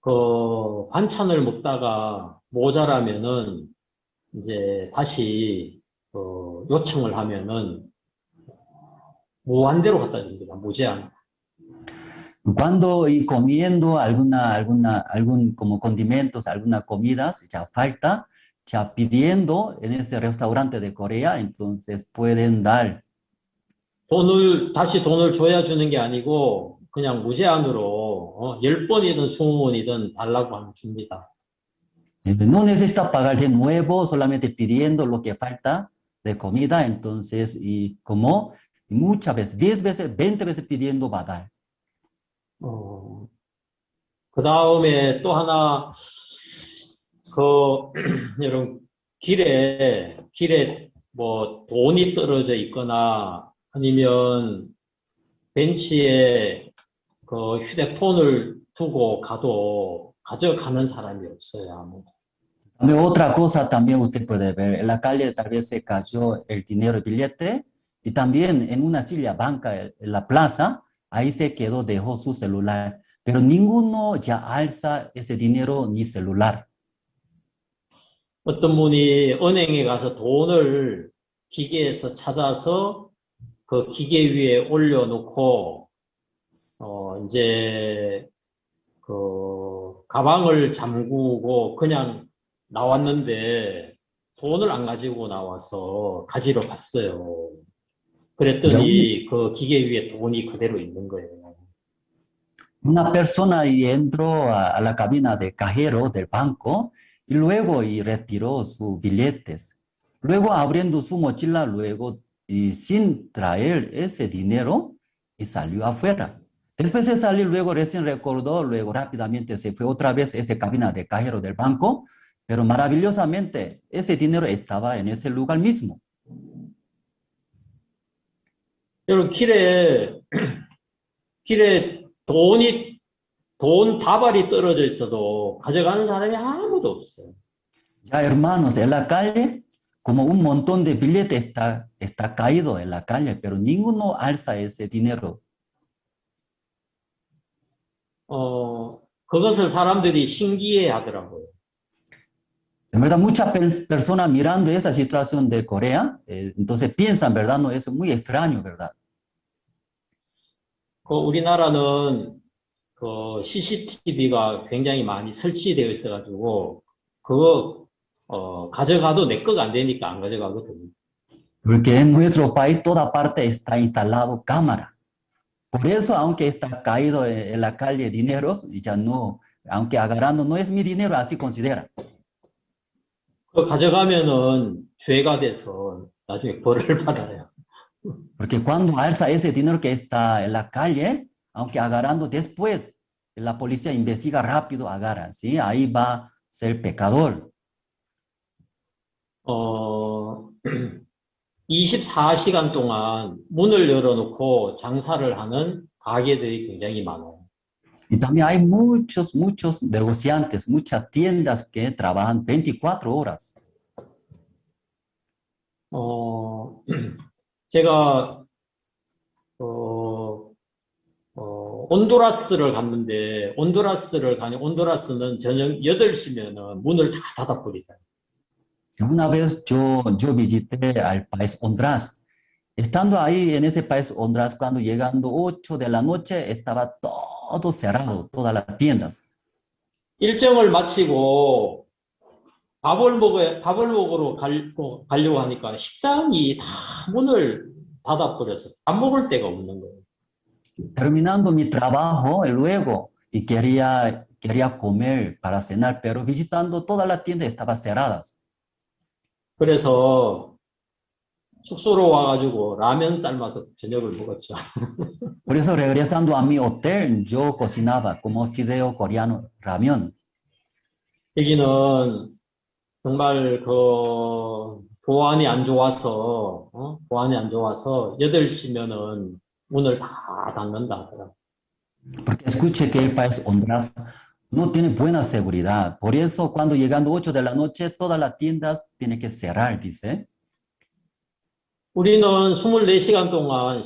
그 반찬을 먹다가 모자라면은 이제 다시 요청을 하면은 무한대로 갖다 줍니다. 무제한. Cuando y comiendo algún como condimentos, algunas comidas, ya falta, ya pidiendo en ese restaurante de Corea, entonces pueden dar. 다시 돈을 줘야 주는 게 아니고 그냥 무제한으로 10번이든 20번이든 달라고 하면 줍니다. No necesita pagar de nuevo, solamente pidiendo lo que falta de comida, entonces, y como muchas veces, 10 veces, 20 veces pidiendo va a dar. 그 다음에 또 하나, 여러분, 길에 뭐 돈이 떨어져 있거나 아니면 벤치에 그 휴대폰을 두고 가도 가져가는 사람이 없어요, 아무도. Otra cosa también usted puede ver, en la calle tal vez se cayó el dinero, el billete, y también en una silla banca en la plaza, ahí se quedó, dejó su celular, pero ninguno ya alza ese dinero ni celular. 어떤 분이 은행에 가서 돈을 기계에서 찾아서 그 기계 위에 올려놓고, 이제, 가방을 잠그고 그냥 나왔는데, 돈을 안 가지고 나와서 가지러 갔어요. 그랬더니 그 기계 위에 돈이 그대로 있는 거예요. Una persona y entró a la cabina de cajero del banco y luego y retiró sus billetes. Luego abriendo su mochila, luego y sin traer ese dinero y salió afuera. Después de salir, luego recién recordó, luego rápidamente se fue otra vez a esa cabina de cajero del banco, pero maravillosamente ese dinero estaba en ese lugar mismo. 여러분, 길에 돈 다발이 떨어져 있어도 가져가는 사람이 아무도 없어요. Ya hermanos, en la calle, como un montón de billetes está caído en la calle, pero ninguno alza ese dinero. 그것을 사람들이 신기해 하더라고요. En verdad, muchas personas mirando esa situación de Corea, entonces piensan, ¿verdad? No, es muy extraño, ¿verdad? 우리나라는 CCTV가 굉장히 많이 설치되어 있어가지고, 그거, 가져가도 내 거가 안 되니까 안 가져가거든요. Porque en nuestro país toda parte está instalado cámara. Por eso, aunque está caído en la calle dinero, ya no, aunque agarrando no es mi dinero, así considera. 가져가면은 죄가 돼서 나중에 벌을 받아요. Porque cuando alza ese dinero que está en la calle, aunque agarrando después, la policía investiga rápido, agarra, ¿sí? Ahí va a ser pecador. 24시간 동안 문을 열어놓고 장사를 하는 가게들이 굉장히 많아요. Y también hay muchos negociantes, muchas tiendas que trabajan 24 horas. 제가 온두라스를 갔는데 온두라스는 저녁 8시면은 문을 다 닫아버리다. Una vez yo visité al país Honduras. Estando ahí en ese país Honduras, cuando llegando 8 de la noche, estaba todo cerrado, todas las tiendas. 일정을 마치고 밥을 먹으러 가려고 하니까 식당이 다 문을 닫아버려서 밥 먹을 데가 없는 거예요. Terminando mi trabajo, luego, y quería comer para cenar, pero visitando todas las tiendas estaban cerradas. 그래서 숙소로 와가지고 라면 삶아서 저녁을 먹었죠. Por eso, regresando a mi hotel, yo cocinaba como fideo coreano, ramen. 여기는 정말 보안이 안 좋아서 8시면은 문을 다 닫는다 하더라고요. Porque escuche que el país Honduras no tiene buena seguridad. Por eso, cuando llegando 8 de la noche, todas las tiendas tienen que cerrar, dice. 우리는 24시간 동안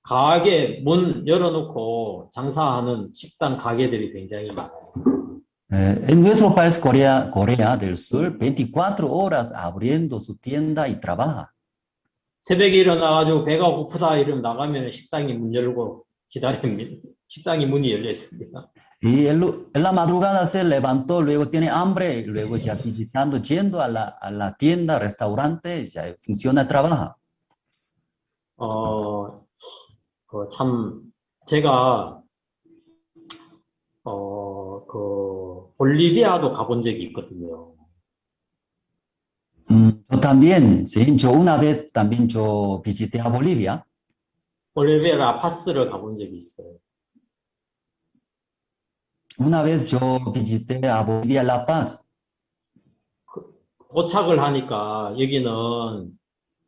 가게 문 열어놓고 장사하는 식당 가게들이 굉장히 많아요. En nuestro país, Corea del Sur, 24 horas abriendo su tienda y trabaja. 새벽에 일어나가지고 배가 고프다 이러면 나가면 식당이 문 열고 기다립니다. 식당이 문이 열려 있습니다. Y en la madrugada se levantó, luego tiene hambre, y luego ya visitando, yendo a la tienda, restaurante, ya funciona, trabaja. 제가 볼리비아도 가본 적이 있거든요. Yo también, sí, yo una vez también yo visité a Bolivia. 볼리비아 라파스를 가본 적이 있어요. Una vez yo visité a Bolivia La Paz. 도착을 하니까 여기는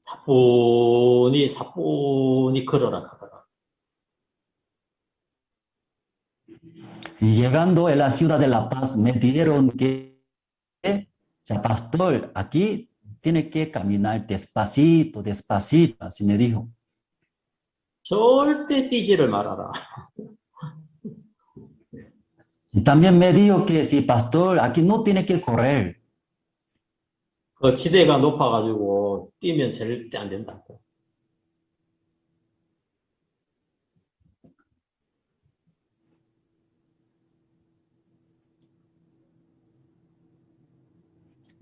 사뿐히 걸어라 하더라. Y llegando a la ciudad de La Paz, me dijeron que, ya pastor, aquí tiene que caminar despacito, despacito, así me dijo. 절대 뛰지를 말아라. Y también me dijo que si pastor, aquí no tiene que correr. 지대가 높아가지고 뛰면 절대 안 된다.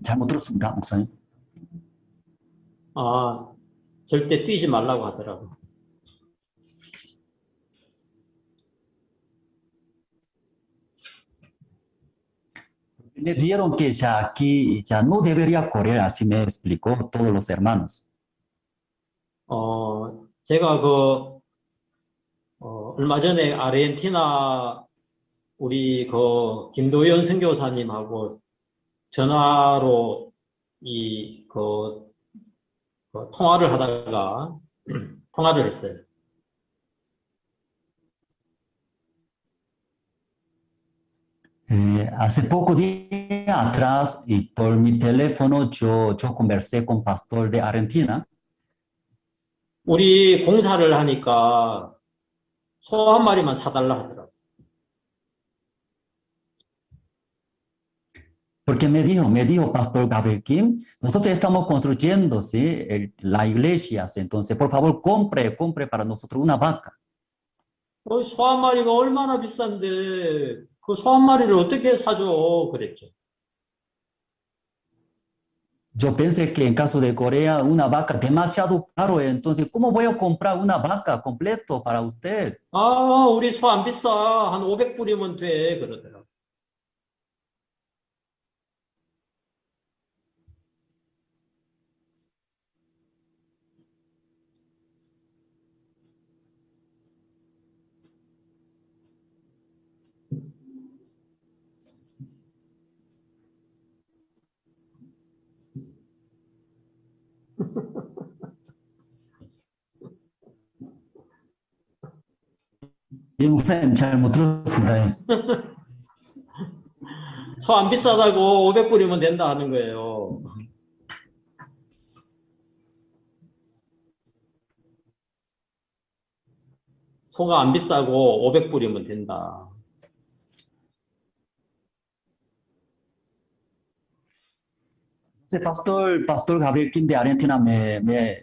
잘못 들었습니다, 목사님. 아, 절대 뛰지 말라고 하더라고. Me dijeron que ya aquí ya no debería correr, así me explicó todos los hermanos. 제가 얼마 전에 아르헨티나 우리 김도현 선교사님하고 전화로 통화를 하다가 통화를 했어요. Hace poco días atrás y por mi teléfono yo conversé con pastor de Argentina. 우리 공사를 하니까 소 한 마리만 사달라 하더라고. Porque me dijo Pastor Gabriel Kim, nosotros estamos construyendo, ¿sí? La iglesia, ¿sí? Entonces, por favor, compre para nosotros una vaca. 소 한 마리가 얼마나 비싼데 그 소 한 마리를 어떻게 사줘 그랬죠. Yo pensé que en caso de Corea, una vaca demasiado caro, entonces, ¿cómo voy a comprar una vaca completo para usted? 우리 소 안 비싸. 한 500불이면 돼 그러더라고. 이 목사님 잘못 들었습니다. 소 안 비싸다고 500불이면 된다 하는 거예요. 소가 안 비싸고 500불이면 된다. Pastor Gabriel Kim de Argentina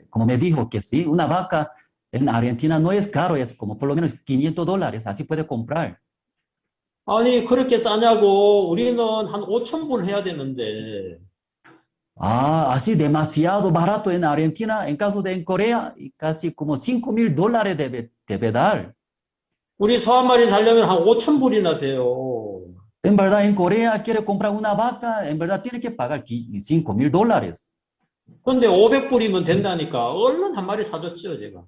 como me dijo que sí, una vaca en Argentina no es caro, es como por lo menos $500, así puede comprar. 아니 그렇게 싸냐고. 우리는 한 5,000불 해야 되는데. Así demasiado barato en Argentina, en caso de en Corea, casi como $5,000 debe dar. 우리 소 한 마리 살려면 한 5,000불이나 돼요. En verdad, en Corea quiere comprar una vaca, en verdad tiene que pagar $5,000. 근데 500불이면 된다니까 얼른 한 마리 사줬죠 제가.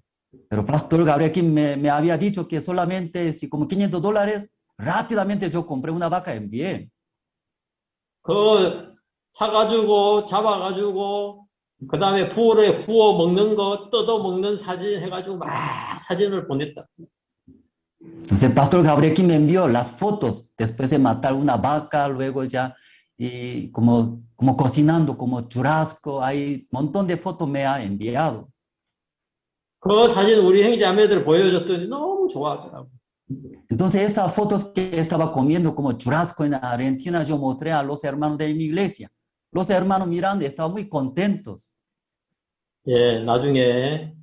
Pero Pastor Gabriel Kim me había dicho que solamente si como $500, rápidamente yo compré una vaca y envié. 사가지고 잡아가지고 그 다음에 불에 구워 먹는 거 뜯어 먹는 사진 해가지고 막 사진을 보냈다. Entonces el Pastor Gabriel Kim me envió las fotos después de matar una vaca, luego ya y como cocinando, como churrasco, hay un montón de fotos me ha enviado. 그 사진 우리 형제자매들 보여줬더니 너무 좋아하더라고. Entonces esas fotos que estaba comiendo como churrasco en Argentina, yo mostré a los hermanos de mi iglesia. Los hermanos mirando estaban muy contentos. 예, 나중에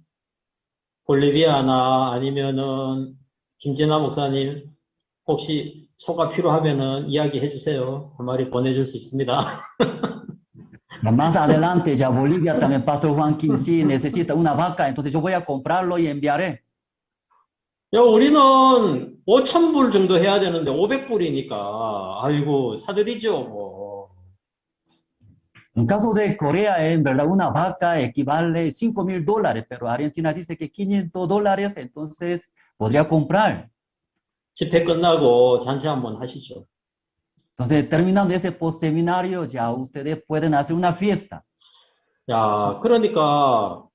볼리비아나 아니면은 김진아 목사님 혹시 소가 필요하면은 이야기해 주세요. 한 마리 보내줄 수 있습니다. Más adelante, ya Bolivia también, Pastor Juan Kim, si necesita una vaca, entonces yo voy a comprarlo y enviaré. 야, 우리는 5,000불 정도 해야 되는데 500불이니까 아이고 사드리죠 뭐. En caso de Corea, en verdad, una vaca equivale $5,000, pero Argentina dice que $500, entonces podría comprar. 집회 끝나고 잔치 한번 하시죠. Entonces, terminando ese postseminario, ya ustedes pueden hacer una fiesta. 야, 그러니까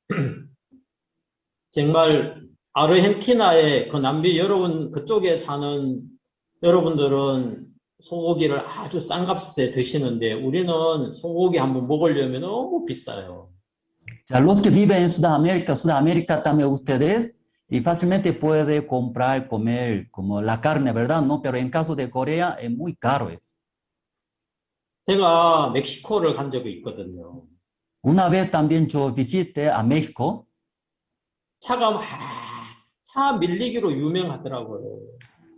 정말 아르헨티나의 그 남미 여러분 그쪽에 사는 여러분들은 소고기를 아주 싼 값에 드시는데 우리는 소고기 한번 먹으려면 너무 비싸요. Ya los que viven en Sudamérica también ustedes, y fácilmente puede comprar, comer como la carne, ¿verdad? No, pero en caso de Corea es muy caro. 제가 멕시코를 간 적이 있거든요. Una vez también yo visité a México. 차 밀리기로 유명하더라고요.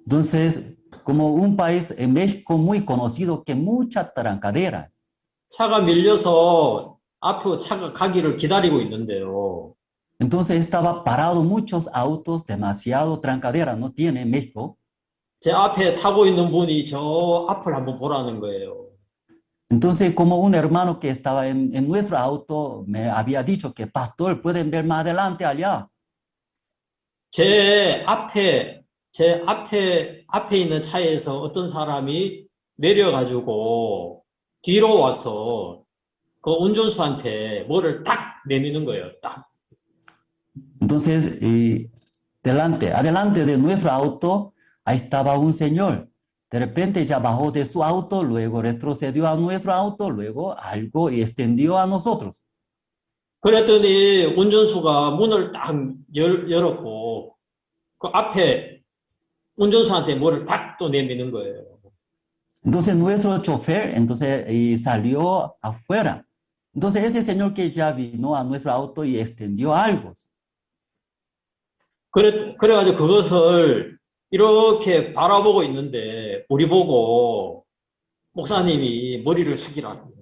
Entonces, como un país en México muy conocido que muchas trancaderas. 차가 밀려서 앞으로 차가 가기를 기다리고 있는데요. Entonces estaba parado muchos autos, demasiado trancadera, ¿no tiene en México? 제 앞에 타고 있는 분이 저 앞을 한번 보라는 거예요. Entonces, como un hermano que estaba en nuestro auto me había dicho que, pastor, pueden ver más adelante allá. 제 앞에 있는 차에서 어떤 사람이 내려가지고 뒤로 와서 그 운전수한테 뭐를 딱 내미는 거예요. 딱. Entonces, adelante de nuestro auto, ahí estaba un señor. De repente ya bajó de su auto, luego retrocedió a nuestro auto, luego algo y extendió a nosotros. 그랬더니 운전수가 문을 딱 열었고 그 앞에 운전수한테 뭐를 딱 또 내미는 거예요. Entonces nuestro chofer salió afuera. Entonces ese señor que ya vino a nuestro auto y extendió algo. 그래가지고 그것을 이렇게 바라보고 있는데 우리 보고 목사님이 머리를 숙이라고.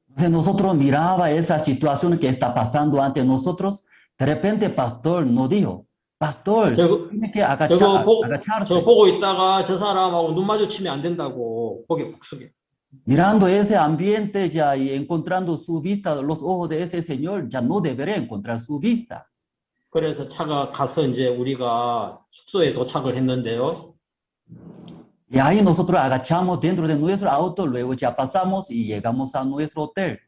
Entonces nosotros miraba esa situación que está pasando ante nosotros. De repente el pastor nos dijo, pastor, tiene que agacharse. 저 보고 있다가 저 사람하고 눈 마주치면 안 된다고 고개 푹 숙여. Mirando ese ambiente ya y encontrando su vista, los ojos de ese señor, ya no debería encontrar su vista. 그래서 차가 가서 이제 우리가 숙소에 도착을 했는데요. Y ahí nosotros agachamos dentro de nuestro auto, luego ya pasamos y llegamos a nuestro hotel.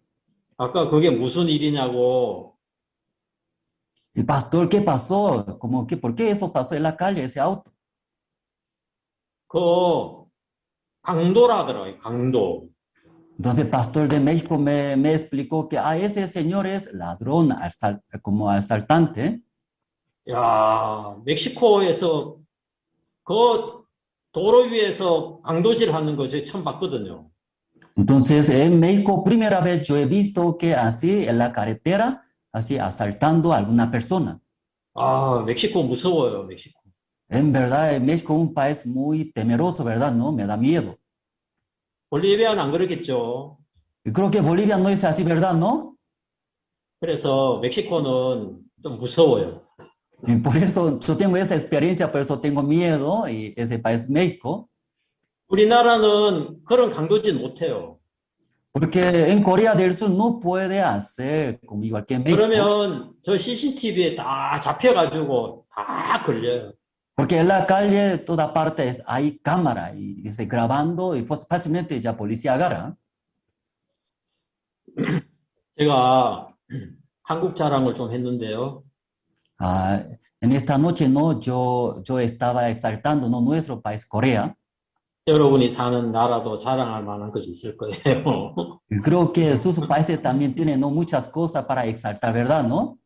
아까 그게 무슨 일이냐고. El pastor, ¿qué pasó? ¿Por qué eso pasó en la calle, ese auto? 그 강도라더라고요, 강도. Entonces el pastor de México me explicó que ese señor es ladrón, como asaltante. 야, 멕시코에서 그 도로 위에서 강도질 하는 거 제가 처음 봤거든요. Entonces en México, primera vez yo he visto que así en la carretera, así asaltando a alguna persona. 아, 멕시코 무서워요, 멕시코. En verdad, México es un país muy temeroso, ¿verdad? ¿No? Me da miedo. 볼리비아는 안 그러겠죠. Y creo que Bolivia no es así, ¿verdad? ¿No? 그래서 멕시코는 좀 무서워요. Y por eso yo tengo esa experiencia, por eso tengo miedo, y ese país México. 우리나라는 그런 강도질 못해요. Porque en Corea del Sur no puede hacer como igual que en México. 그러면 저 CCTV에 다 잡혀가지고 다 걸려요. Porque en la calle, toda parte hay cámara y se grabando y fácilmente ya policía agarra. 제가 한국 자랑을 좀 했는데요. En esta noche no, yo estaba exaltando no, nuestro país, Corea. 여러분이 사는 나라도 자랑할 만한 것이 있을 거예요. Creo que sus países también tienen no, muchas cosas para exaltar, ¿verdad? ¿No?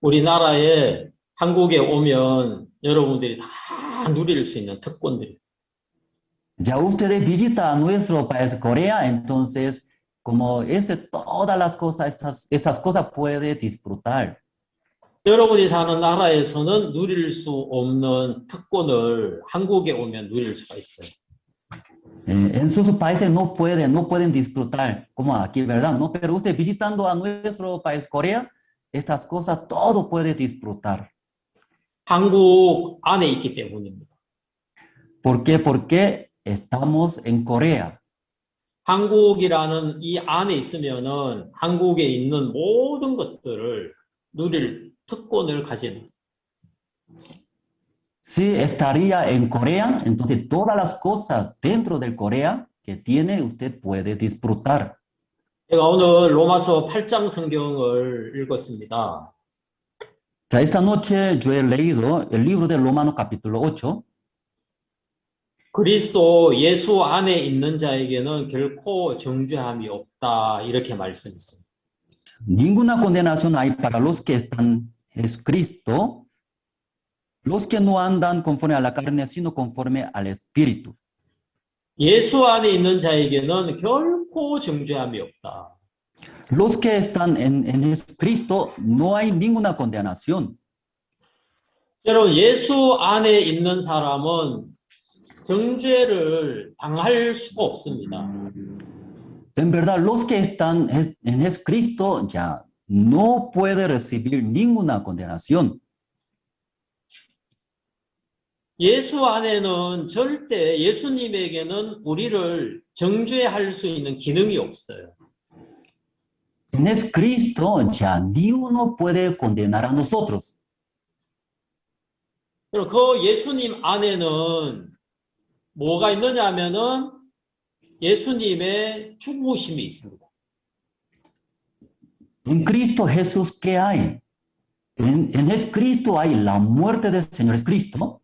우리나라에 한국에 오면 여러분들이 다 누릴 수 있는 특권들이. Ya ustedes visitan nuestro país, Corea, entonces, como todas las cosas, estas cosas puede disfrutar. 여러분이 사는 나라에서는 누릴 수 없는 특권을 한국에 오면 누릴 수가 있어요. En sus países no pueden disfrutar como aquí, ¿verdad? ¿No? Pero usted visitando a nuestro país, Corea, estas cosas todo puede disfrutar. 한국 안에 있기 때문입니다. ¿Por qué? Porque estamos en Corea. 한국이라는 이 안에 있으면은 한국에 있는 모든 것들을 누릴 특권을 가진. Si estaría en Corea, entonces todas las cosas dentro del Corea que tiene usted puede disfrutar. 제가 오늘 로마서 8장 성경을 읽었습니다. Ya esta noche yo he leído el libro de Romanos capítulo 8. 그리스도 예수 안에 있는 자에게는 결코 정죄함이 없다 이렇게 말씀했습니다. Ninguna condenación hay para los que están en Cristo, los que no andan conforme a la carne, sino conforme al Espíritu. 예수 안에 있는 자에게는 결코 정죄함이 없다. Los que están en Cristo, no hay ninguna condenación. 여러분, 예수 안에 있는 사람은 정죄를 당할 수가 없습니다. En verdad, los que están en Jesucristo ya no pueden recibir ninguna condenación. 예수 안에는 절대 예수님에게는 우리를 정죄할 수 있는 기능이 없어요. En Jesucristo ya ni uno puede condenar a nosotros. 그리고 그 예수님 안에는 뭐가 있느냐 하면은 예수님의 죽으심이 있습니다. En Cristo Jesús, ¿qué hay? En Jesucristo hay la muerte del Señor Jesucristo.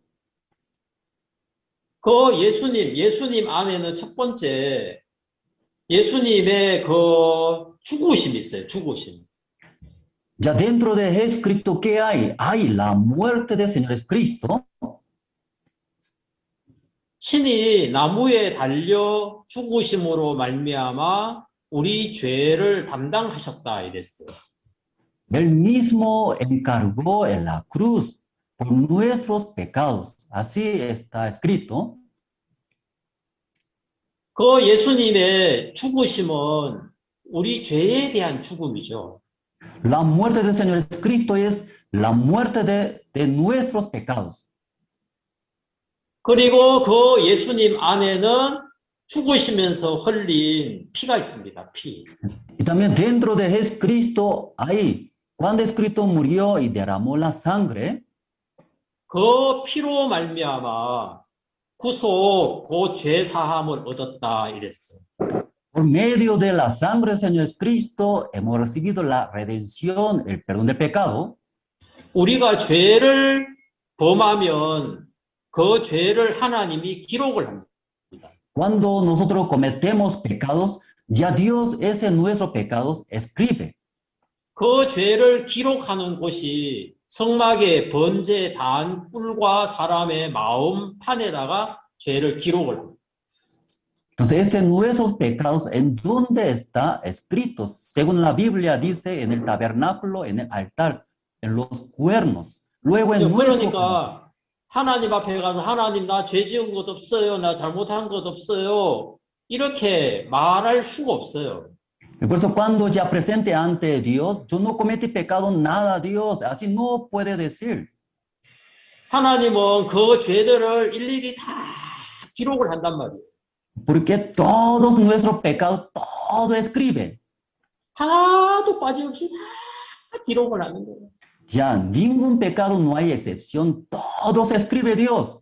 그 예수님 안에는 첫 번째 예수님의 그 죽으심이 있어요. 죽으심. Ya dentro de Jesucristo, ¿qué hay? Hay la muerte del Señor Jesucristo. 신이 나무에 달려 죽으심으로 말미암아 우리 죄를 담당하셨다 이랬어요. Él mismo encargó en la cruz por nuestros pecados. Así está escrito. 그 예수님의 죽으심은 우리 죄에 대한 죽음이죠. La muerte del Señor Jesucristo es la muerte de nuestros pecados. 그리고 그 예수님 안에는 죽으시면서 흘린 피가 있습니다. 피. Y también dentro de Jesucristo hay, cuando Jesucristo murió y derramó la sangre, 그 피로 말미암아 구속, 그 죄 사함을 얻었다 이랬어요. por medio de la sangre del Señor Jesucristo hemos recibido la redención, el perdón del pecado. 우리가 죄를 범하면 그 죄를 하나님이 기록을 합니다. Cuando nosotros cometemos pecados, ya Dios ese nuestros pecados escribe. 그 죄를 기록하는 곳이 성막의 번제 단 뿔과 사람의 마음 판에다가 죄를 기록을 합니다. Entonces, nuestros pecados, ¿en dónde está escritos? Según la Biblia dice, en el tabernáculo, en el altar, en los cuernos. Luego en nuestro... 그러니까 하나님 앞에 가서 하나님 나 죄 지은 것 없어요. 나 잘못한 것 없어요. 이렇게 말할 수가 없어요. Por eso cuando ya presente ante Dios, yo no cometí pecado nada, Dios. Así no puede decir. 하나님은 그 죄들을 일일이 다 기록을 한단 말이에요. Porque todos nuestros pecados, todo escribe. 하나도 빠짐없이 다 기록을 하는 거예요. Ya ningún pecado, no hay excepción. Todo se escribe Dios.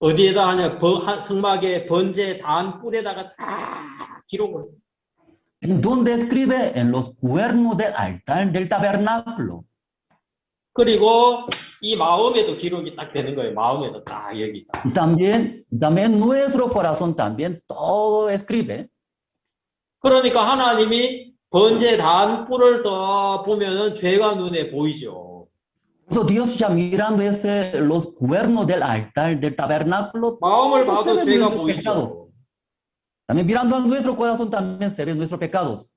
어디에다 하냐? 성막의 번제 단 뿔에다가 다 기록을. ¿En dónde escribe? En los cuernos del altar del tabernáculo. 그리고 이 마음에도 기록이 딱 되는 거예요. 마음에도 딱 여기 딱. También nuestro corazón también todo escribe. 그러니까 하나님이 번제 단 뿔을 더 보면은 죄가 눈에 보이죠. So Dios ya mirando los cuernos del altar del tabernáculo, 마음을 todos se 봐도 ven 죄가 nuestros pecados. 보이죠. También mirando a nuestro corazón también se ven nuestros pecados.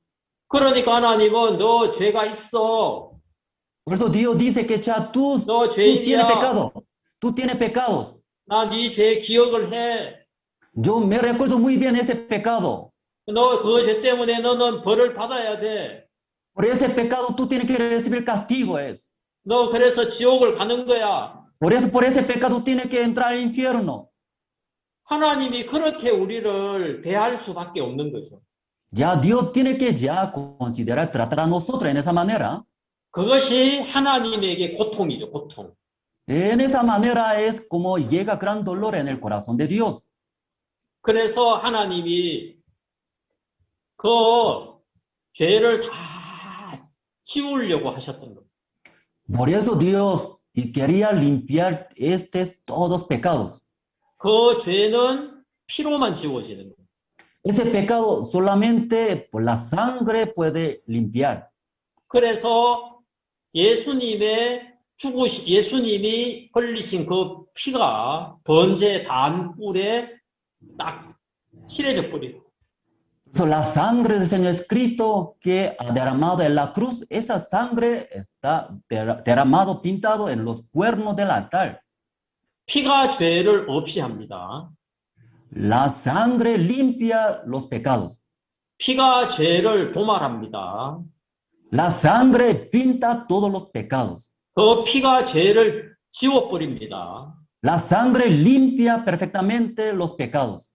그러니까 하나님은 너 죄가 있어. Por eso Dios dice que ya tú 너 tienes 죄인이야. pecado. Tú tienes pecados. 나 네 죄 기억을 해. Yo me recuerdo muy bien ese pecado. 너 그 죄 때문에 너는 벌을 받아야 돼. Por ese pecado tú tienes que recibir castigo. 너 그래서 지옥을 가는 거야. Por ese pecado tienes que entrar al infierno. 하나님이 그렇게 우리를 대할 수밖에 없는 거죠. Ya Dios tiene que ya considerar, tratar a nosotros en esa manera. 그것이 하나님에게 고통이죠, 고통. En esa manera es como llega gran dolor en el corazón de Dios. 그래서 하나님이 그 죄를 다 지우려고 하셨던 겁니다. Por eso Dios quería limpiar todos pecados. 그 죄는 피로만 지워지는 거예요. Ese pecado solamente por la sangre puede limpiar. 그래서 예수님이 흘리신 그 피가 번제 단 뿔에 딱 칠해져 버리고. So, la sangre del Señor Jesucristo que ha derramado en la cruz, esa sangre está derramado, pintado en los cuernos del altar. 피가 죄를 없이 합니다. La sangre limpia los pecados. 피가 죄를 도말합니다. La sangre pinta todos los pecados. 그 피가 죄를 지워버립니다. La sangre limpia perfectamente los pecados.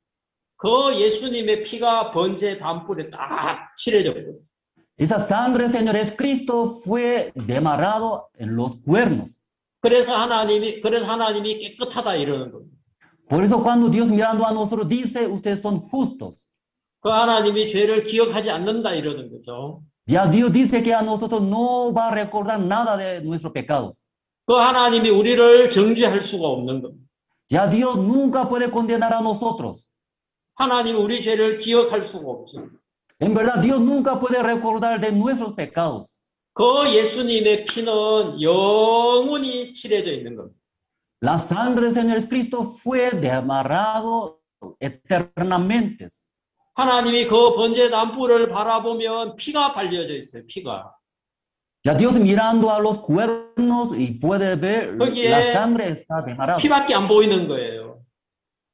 그 예수님의 피가 번제 단불에 딱 칠해졌고 Esa sangre, Señor Jesucristo, fue demarrado en los cuernos. 그래서 하나님이 깨끗하다 이러는 겁니다. Por eso cuando Dios mirando a nosotros dice, ustedes son justos. 그 하나님이 죄를 기억하지 않는다 이러는 거죠. Ya Dios dice que a nosotros no va a recordar nada de nuestros pecados. 그 하나님이 우리를 정죄할 수가 없는 겁니다. Ya Dios nunca puede condenar a nosotros. 하나님이 우리 죄를 기억할 수가 없죠. En verdad, Dios nunca puede recordar de nuestros pecados. 그 예수님의 피는 영원히 칠해져 있는 겁니다. La sangre del Señor Jesucristo fue demarrado eternamente. 하나님이 그 번제 단불을 바라보면 피가 발려져 있어요. 피가. Ya Dios mirando a los cuernos y puede ver la sangre está demarrada. 피밖에 안 보이는 거예요.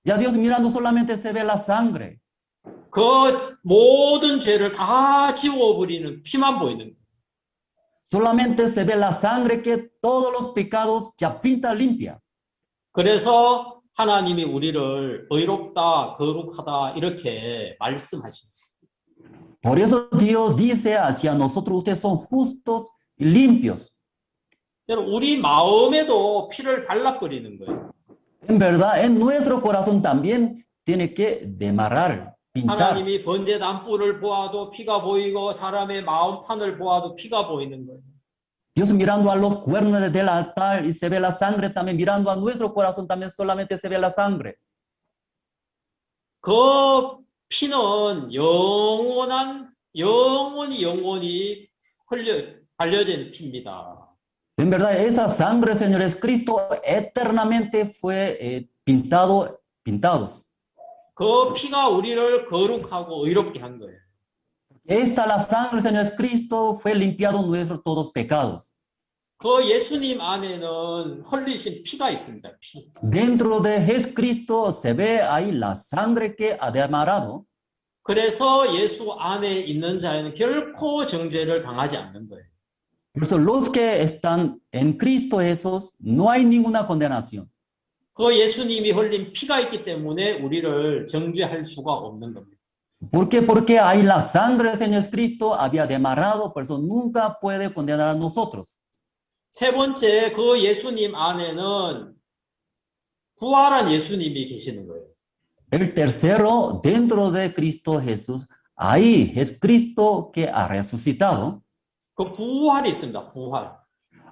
Ya Dios mirando solamente se ve la sangre. 그 모든 죄를 다 지워버리는 피만 보이는 거예요. Solamente se ve la sangre que todos los pecados ya pinta limpia. 그래서 하나님이 우리를 의롭다, 거룩하다 이렇게 말씀하십니다. Por eso Dios dice hacia nosotros, ustedes son justos y limpios. 여러분, 우리 마음에도 피를 발라버리는 거예요. En verdad, en nuestro corazón también tiene que demarrar, pintar. 하나님이 번제 단불을 보아도 피가 보이고 사람의 마음판을 보아도 피가 보이는 거예요. Dios mirando a los cuernos del altar y se ve la sangre, también mirando a nuestro corazón también solamente se ve la sangre. 그 피는 영원히 발려진 피입니다. En verdad, esa sangre, Señor Jesucristo, eternamente fue pintados. 그 피가 우리를 거룩하고 의롭게 한 거예요. Esta la sangre, Señor Jesucristo, fue limpiado nuestros todos pecados. 그 예수님 안에는 흘리신 피가 있습니다. 피. Dentro de Jesucristo se ve ahí la sangre que ha derramado. 그래서 예수 안에 있는 자에는 결코 정죄를 당하지 않는 거예요. Por eso los que están en Cristo Jesús no hay ninguna condenación. 그 예수님이 흘린 피가 있기 때문에 우리를 정죄할 수가 없는 겁니다. ¿Por qué? Porque ahí la sangre del Señor Cristo había demarrado, por eso nunca puede condenar a nosotros. 세 번째, 그 예수님 안에는 부활한 예수님이 계시는 거예요. El tercero, dentro de Cristo Jesús, ahí es Cristo que ha resucitado. 그 부활이 있습니다. 부활.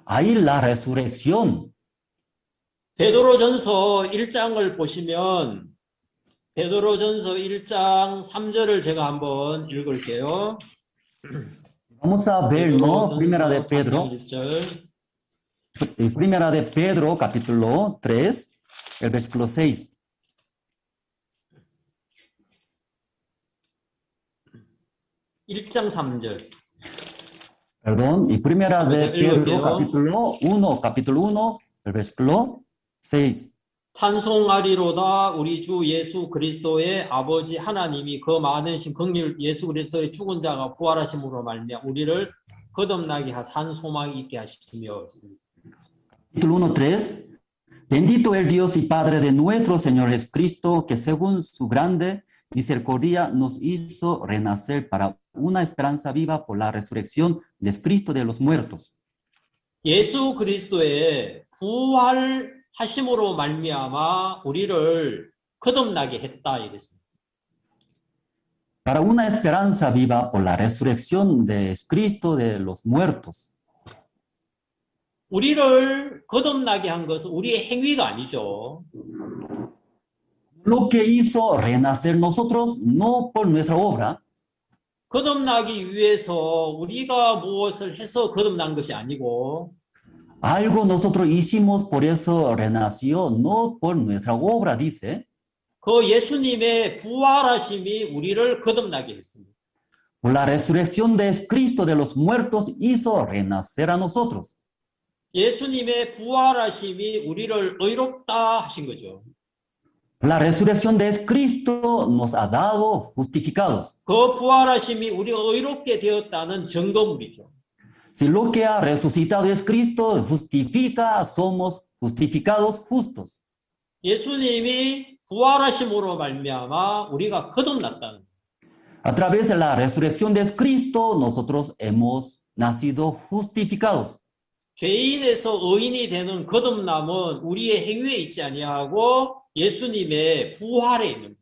Ahí la resurrección. 베드로전서 1장을 보시면 베드로전서 1장 3절을 제가 한번 읽을게요. Vamos a ver, ¿no? Primera de Pedro. 1절. Primera de Pedro, capítulo 3, el versículo 6. 일장 3절. Perdón, y primera de Pedro, 읽을게요. capítulo 1, el versículo 6. 찬송하리로다 우리 주 예수 그리스도의 아버지 하나님이 그 많으신 긍휼 예수 그리스도의 죽은 자가 부활하심으로 말미암아 우리를 거듭나게 하사 소망이 있게 하시며. Capítulo 1:3. Bendito el Dios y Padre de nuestro Señor Jesucristo, que según su grande misericordia nos hizo renacer para una esperanza viva por la resurrección de Cristo de los muertos. 예수 그리스도의 부활하심으로 말미암아 우리를 거듭나게 했다 이랬습니다. Para una esperanza viva por la resurrección de Cristo de los muertos. 우리를 거듭나게 한 것은 우리의 행위가 아니죠. Lo que hizo renacer nosotros, no por nuestra obra. 거듭나기 위해서 우리가 무엇을 해서 거듭난 것이 아니고 Algo nosotros hicimos, por eso renació, no por nuestra obra, dice. 그 예수님의 부활하심이 우리를 거듭나게 했습니다. Por la resurrección de Cristo de los muertos hizo renacer a nosotros. 예수님의 부활하심이 우리를 의롭다 하신 거죠. La resurrección de Cristo nos ha dado justificados. 그 부활하심이 우리가 의롭게 되었다는 증거물이죠. Si lo que ha resucitado es Cristo, justifica, somos justificados justos. 예수님이 부활하심으로 말미암아 우리가 거듭났다는 거예요. A través de la resurrección de Cristo, nosotros hemos nacido justificados. 죄인에서 의인이 되는 거듭남은 우리의 행위에 있지 아니하고 예수님의 부활에 있는 거예요.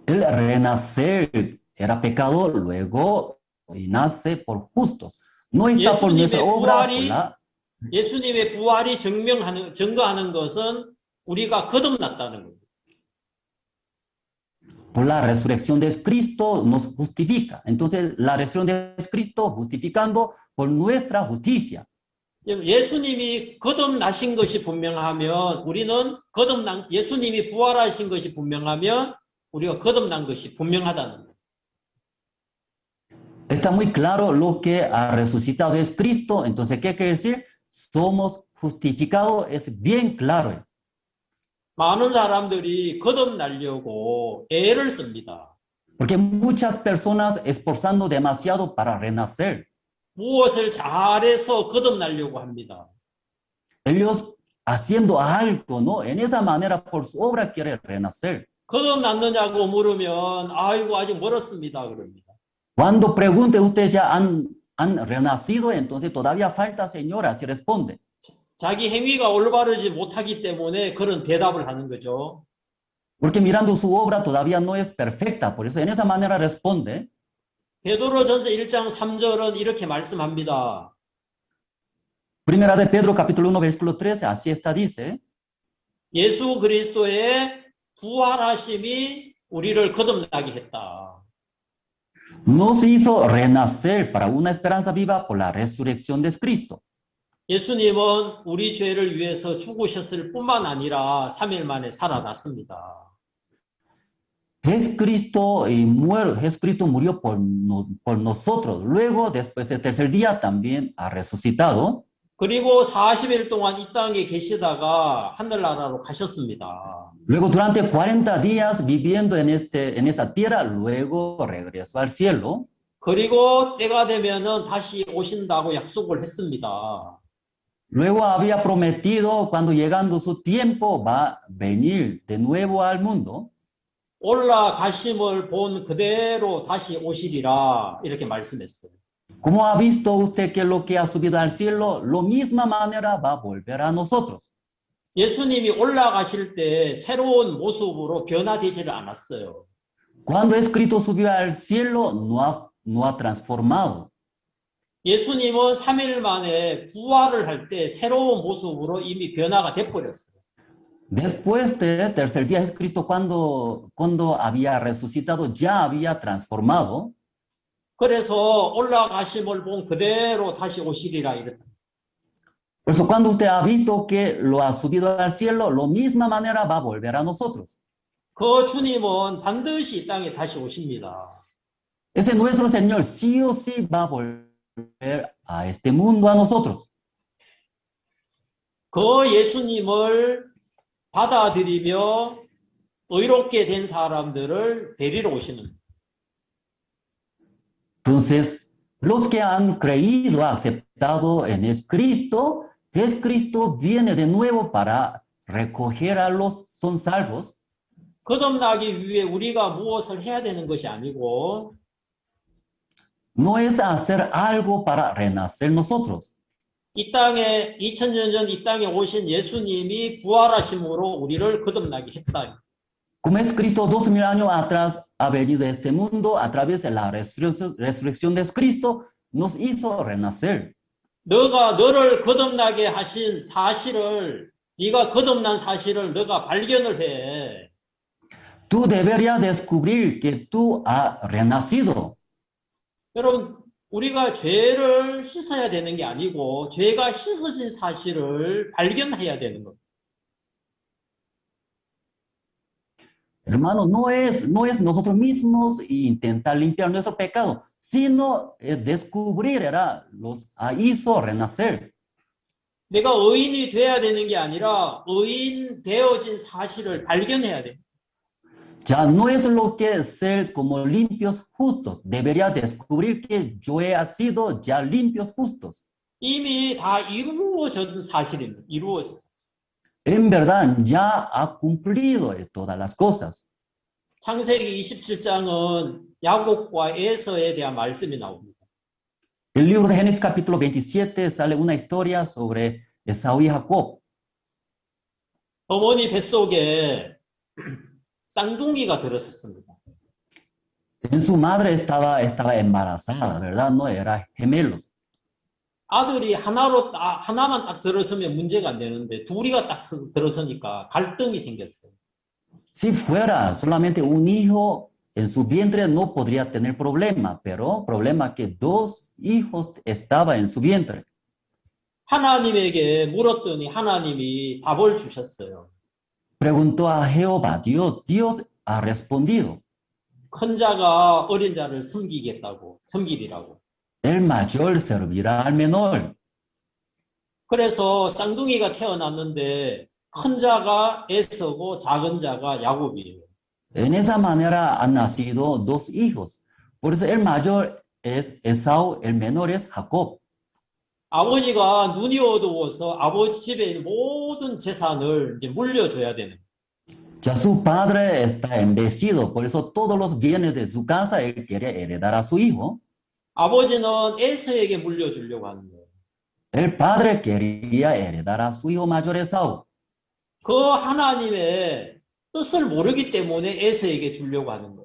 El renacer era pecador, luego nace por justos. No está por nuestra obra, por la... 예수님의 부활이 증거하는 것은 우리가 거듭났다는 거예요. Por la resurrección de Cristo nos justifica. Entonces, la resurrección de Cristo justificando por nuestra justicia. 예수님이 거듭나신 것이 분명하면 우리는 예수님이 부활하신 것이 분명하면 우리가 거듭난 것이 분명하다는 거예요. Está muy claro lo que ha resucitado es Cristo. Entonces, ¿qué quiere decir? Somos justificados, es bien claro. 많은 사람들이 거듭나려고 애를 씁니다. Porque muchas personas esforzando demasiado para renacer. 무엇을 잘해서 거듭나려고 합니다. Ellos haciendo algo, ¿no? En esa manera, por su obra, quiere renacer. 거듭났느냐고 물으면 아이고 아직 멀었습니다 그럽니다. Cuando pregunte usted ya han renacido, entonces todavía falta, señora, así responde. 자기 행위가 올바르지 못하기 때문에 그런 대답을 하는 거죠. Porque mirando su obra todavía no es perfecta, por eso en esa manera responde. 베드로전서 1장 3절은 이렇게 말씀합니다. Primera de Pedro, capítulo 1, versículo 13, así está, dice. 예수 그리스도의 부활하심이 우리를 거듭나게 했다. Nos hizo renacer para una esperanza viva por la resurrección de Cristo. 예수님은 우리 죄를 위해서 죽으셨을 뿐만 아니라 3일 만에 살아났습니다. Jesucristo murió por nosotros. Luego, después del tercer día, también ha resucitado. 그리고 40일 동안 이 땅에 계시다가 하늘나라로 가셨습니다. Luego, durante 40 días viviendo en esa tierra, luego regresó al cielo. 그리고 때가 되면은 다시 오신다고 약속을 했습니다. Luego había prometido, cuando llegando su tiempo, va a venir de nuevo al mundo. 올라가심을 본 그대로 다시 오시리라 이렇게 말씀했어요. Como ha visto usted que lo que ha subido al cielo, lo misma manera va a volver a nosotros. 예수님이 올라가실 때 새로운 모습으로 변화되지를 않았어요. Cuando Cristo subió al cielo, no ha transformado. 예수님은 3일 만에 부활을 할 때 새로운 모습으로 이미 변화가 돼버렸어요. Después del tercer día, Jesucristo cuando había resucitado, ya había transformado. 그래서 올라가심을 본 그대로 다시 오시리라 이랬다. Por eso cuando usted ha visto que lo ha subido al cielo, la misma manera va a volver a nosotros. 그 주님은 반드시 이 땅에 다시 오십니다. Ese nuestro Señor sí o sí va a volver a este mundo, a nosotros. 그 예수님을 받아들이며 의롭게 된 사람들을 데리러 오시는. Entonces, los que han creído, aceptado en Cristo viene de nuevo para recoger a los son salvos. 거듭나기 위해 우리가 무엇을 해야 되는 것이 아니고 No es hacer algo para renacer nosotros. 이 땅에 2000년 전 이 땅에 오신 예수님이 부활하심으로 우리를 거듭나게 했다. Como es Cristo 2000 años atrás ha venido a este mundo a través de la resurrección de Cristo, nos hizo renacer. 너가 너를 거듭나게 하신 사실을 네가 거듭난 사실을 너가 발견을 해. Tú deberías descubrir que tú has renacido. 여러분 우리가 죄를 씻어야 되는 게 아니고 죄가 씻어진 사실을 발견해야 되는 겁니다. Hermano, no es nosotros mismos intentar limpiar nuestro pecado, sino es descubrir, los hizo renacer. 내가 의인이 돼야 되는 게 아니라 의인 되어진 사실을 발견해야 돼. Ya no es lo que ser como limpios justos. Debería descubrir que yo he sido ya limpios justos. 이미 다 이루어진 사실입니다. 이루어진. En verdad, ya ha cumplido todas las cosas. 창세기 27장은 야곱과 에서에 대한 말씀이 나옵니다. El libro de Génesis capítulo 27 sale una historia sobre Esaú y Jacob. 어머니 뱃속에 쌍둥이가 들었었습니다. En su madre estaba embarazada, ¿verdad? No era gemelos. 아들이 하나만 딱 들어서면 문제가 안 되는데 둘이가 딱 들어서니까 갈등이 생겼어요. Si fuera solamente un hijo en su vientre no podría tener problema, pero problema que dos hijos estaba en su vientre. 하나님에게 물었더니 하나님이 답을 주셨어요. Preguntó a Jehová, Dios ha respondido. 큰 자가 어린 자를 섬기리라고. El mayor servirá al menor. 그래서 쌍둥이가 태어났는데 큰 자가 에서고 작은 자가 야곱이에요. En esa manera han nacido dos hijos. Por eso el mayor es Esaú, el menor es Jacob. 아버지가 눈이 어두워서 아버지 집에 있는 모든 재산을 이제 물려줘야 되는. Ya su padre está embellecido, por eso todos los bienes de su casa él quiere heredar a su hijo. 아버지는 에서에게 물려주려고 하는 거예요. El padre quería heredar a su hijo mayor Esaú. 그 하나님의 뜻을 모르기 때문에 에서에게 주려고 하는 거예요.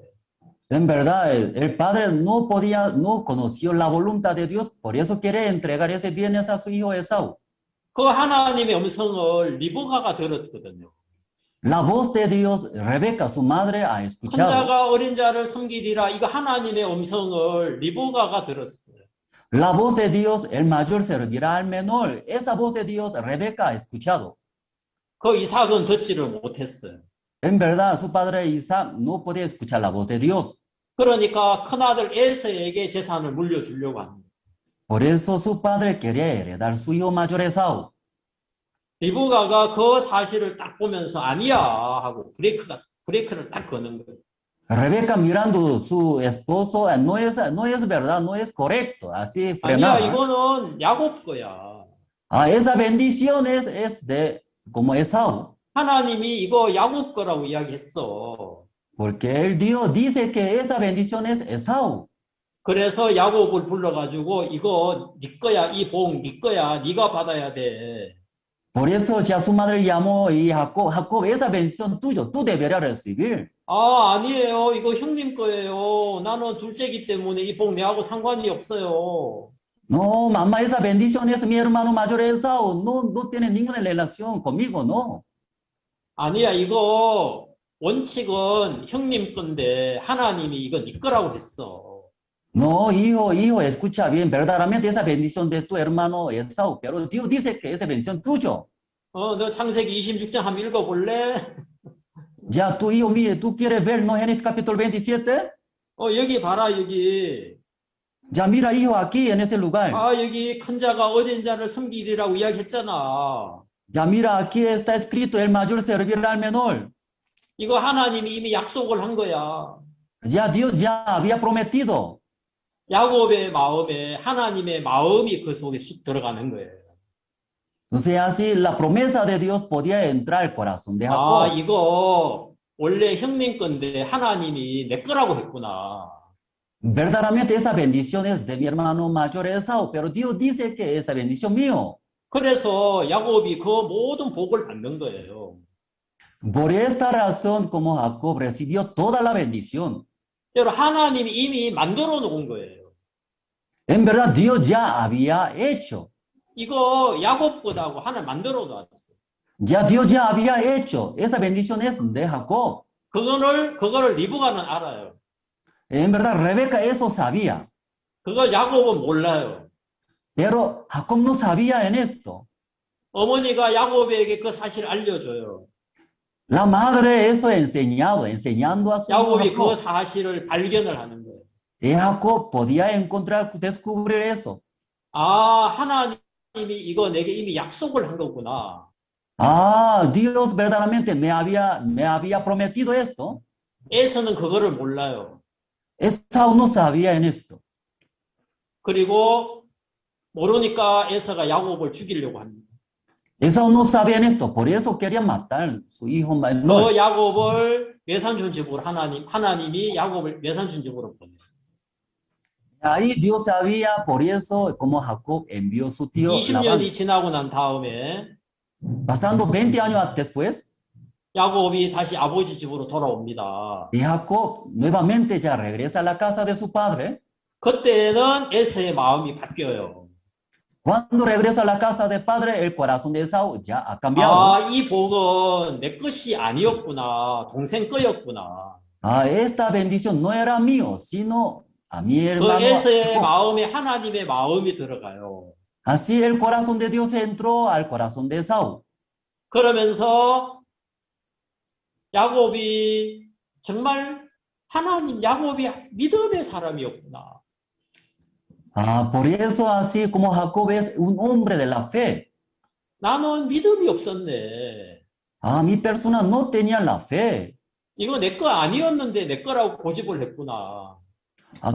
En verdad, el padre no conoció la voluntad de Dios, por eso quiere entregar ese bienes a su hijo Esaú. 그 하나님의 음성을 리브가가 들었거든요. La voz de Dios, Rebeca, su madre, ha 큰 escuchado. 자가 어린 자를 섬기리라. 이거 하나님의 음성을 리브가가 들었어요. La voz de Dios, el mayor servirá al menor. Esa voz de Dios, Rebeca ha escuchado. 그 이삭은 듣지를 못했어요. En verdad, su padre Isaac no podía escuchar la voz de Dios. 그러니까 큰아들 에서에게 재산을 물려주려고 합니다. Por eso su padre quería heredar su hijo mayor Esaú. 리브가가 그 사실을 딱 보면서 아니야 하고 브레이크를 딱 거는 거예요. Rebeca mirando su esposo, no es verdad, no es correcto. Así 아니야, frenaba. 이거는 야곱 거야. Esa bendición es de como Esaú. 하나님이 이거 야곱 거라고 이야기했어. Porque el Dios dice que esa bendición es Esaú. 그래서 야곱을 불러가지고 이거 네 거야, 이 복 네 거야, 네가 받아야 돼. Por eso ya su madre llamó y Jacob, esa bendición tuyo, tú deberías recibir. 아, 아니에요. 이거 형님 거예요. 나는 둘째기 때문에 이 복 내하고 상관이 없어요. No, mamá, esa bendición es mi hermano mayor Esaú. No tiene ninguna relación conmigo, no. 아니야, 이거 원칙은 형님 건데 하나님이 이거 네 거라고 했어. No, hijo, escucha bien, verdaderamente esa bendición de tu hermano Esaú, pero Dios dice que esa bendición tuyo. 너 창세기 26장 한번 읽어볼래? Ya tu hijo mío, ¿tú quieres ver, no, Génesis capítulo 27? 여기 봐라, 여기. Ya mira, hijo, aquí en ese lugar. 아, 여기 큰 자가 어린 자를 섬기리라고 이야기했잖아. Ya mira, aquí está escrito, el mayor servirá al menor. 이거 하나님이 이미 약속을 한 거야. Ya Dios ya había prometido. 야곱의 마음에 하나님의 마음이 그 속에 쑥 들어가는 거예요. Entonces así la promesa de Dios podía entrar al corazón de 아, Jacob. 이거 원래 형님 건데 하나님이 내 거라고 했구나. Verdaderamente esa bendición es de mi hermano mayor Esaú, pero Dios dice que esa bendición mío. 그래서 야곱이 그 모든 복을 받는 거예요. Por esta razón, como Jacob recibió toda la bendición. 여러분, 하나님이 이미 만들어 놓은 거예요. En verdad, Dios ya había hecho. 이거 야곱 거다고 하나 만들어 놨어. Ya Dios ya había hecho. Esa bendición es de Jacob. 그거를 리브가는 알아요. En verdad, Rebeca eso sabía. 그걸 야곱은 몰라요. Pero Jacob no sabía en esto. 어머니가 야곱에게 그 사실을 알려줘요. La madre eso enseñando a su hijo 야곱이 그 Jacob. 사실을 발견을 하는 거예요. Y Jacob podía descubrir eso. 아, 하나님이 이거 내게 이미 약속을 한 거구나. Dios verdaderamente me había prometido esto. 에서는 그거를 몰라요. Esaú no sabía en esto. 그리고 모르니까 에서가 야곱을 죽이려고 합니다. Esaú no sabía en esto, por eso quería matar a su hijo menor. 그 야곱을 외삼촌 집으로 하나님이 야곱을 외삼촌 집으로 보내요. Ahí Dios sabía, por eso, como Jacob envió a su tío Labán. 20년이 지나고 난 다음에 Pasando 20 años después, 야곱이 다시 아버지 집으로 돌아옵니다. y Jacob nuevamente ya regresa a la casa de su padre. 그때는 에서의 마음이 바뀌어요. Cuando regresa a la casa del padre, el corazón de Esaú ya ha cambiado. 아, 이 복은 내 것이 아니었구나. 동생 거였구나. Esta bendición no era mío, sino a mi 그 hermano. 에서의 Jacob. 마음에 하나님의 마음이 들어가요. Así el corazón de Dios entró al corazón de Esaú. 그러면서 야곱이 정말 야곱이 믿음의 사람이었구나. Por eso así como Jacob es un hombre de la fe. 나는 믿음이 없었네. Mi persona no tenía la fe. 이거 내 거 아니었는데 내 거라고 고집을 했구나.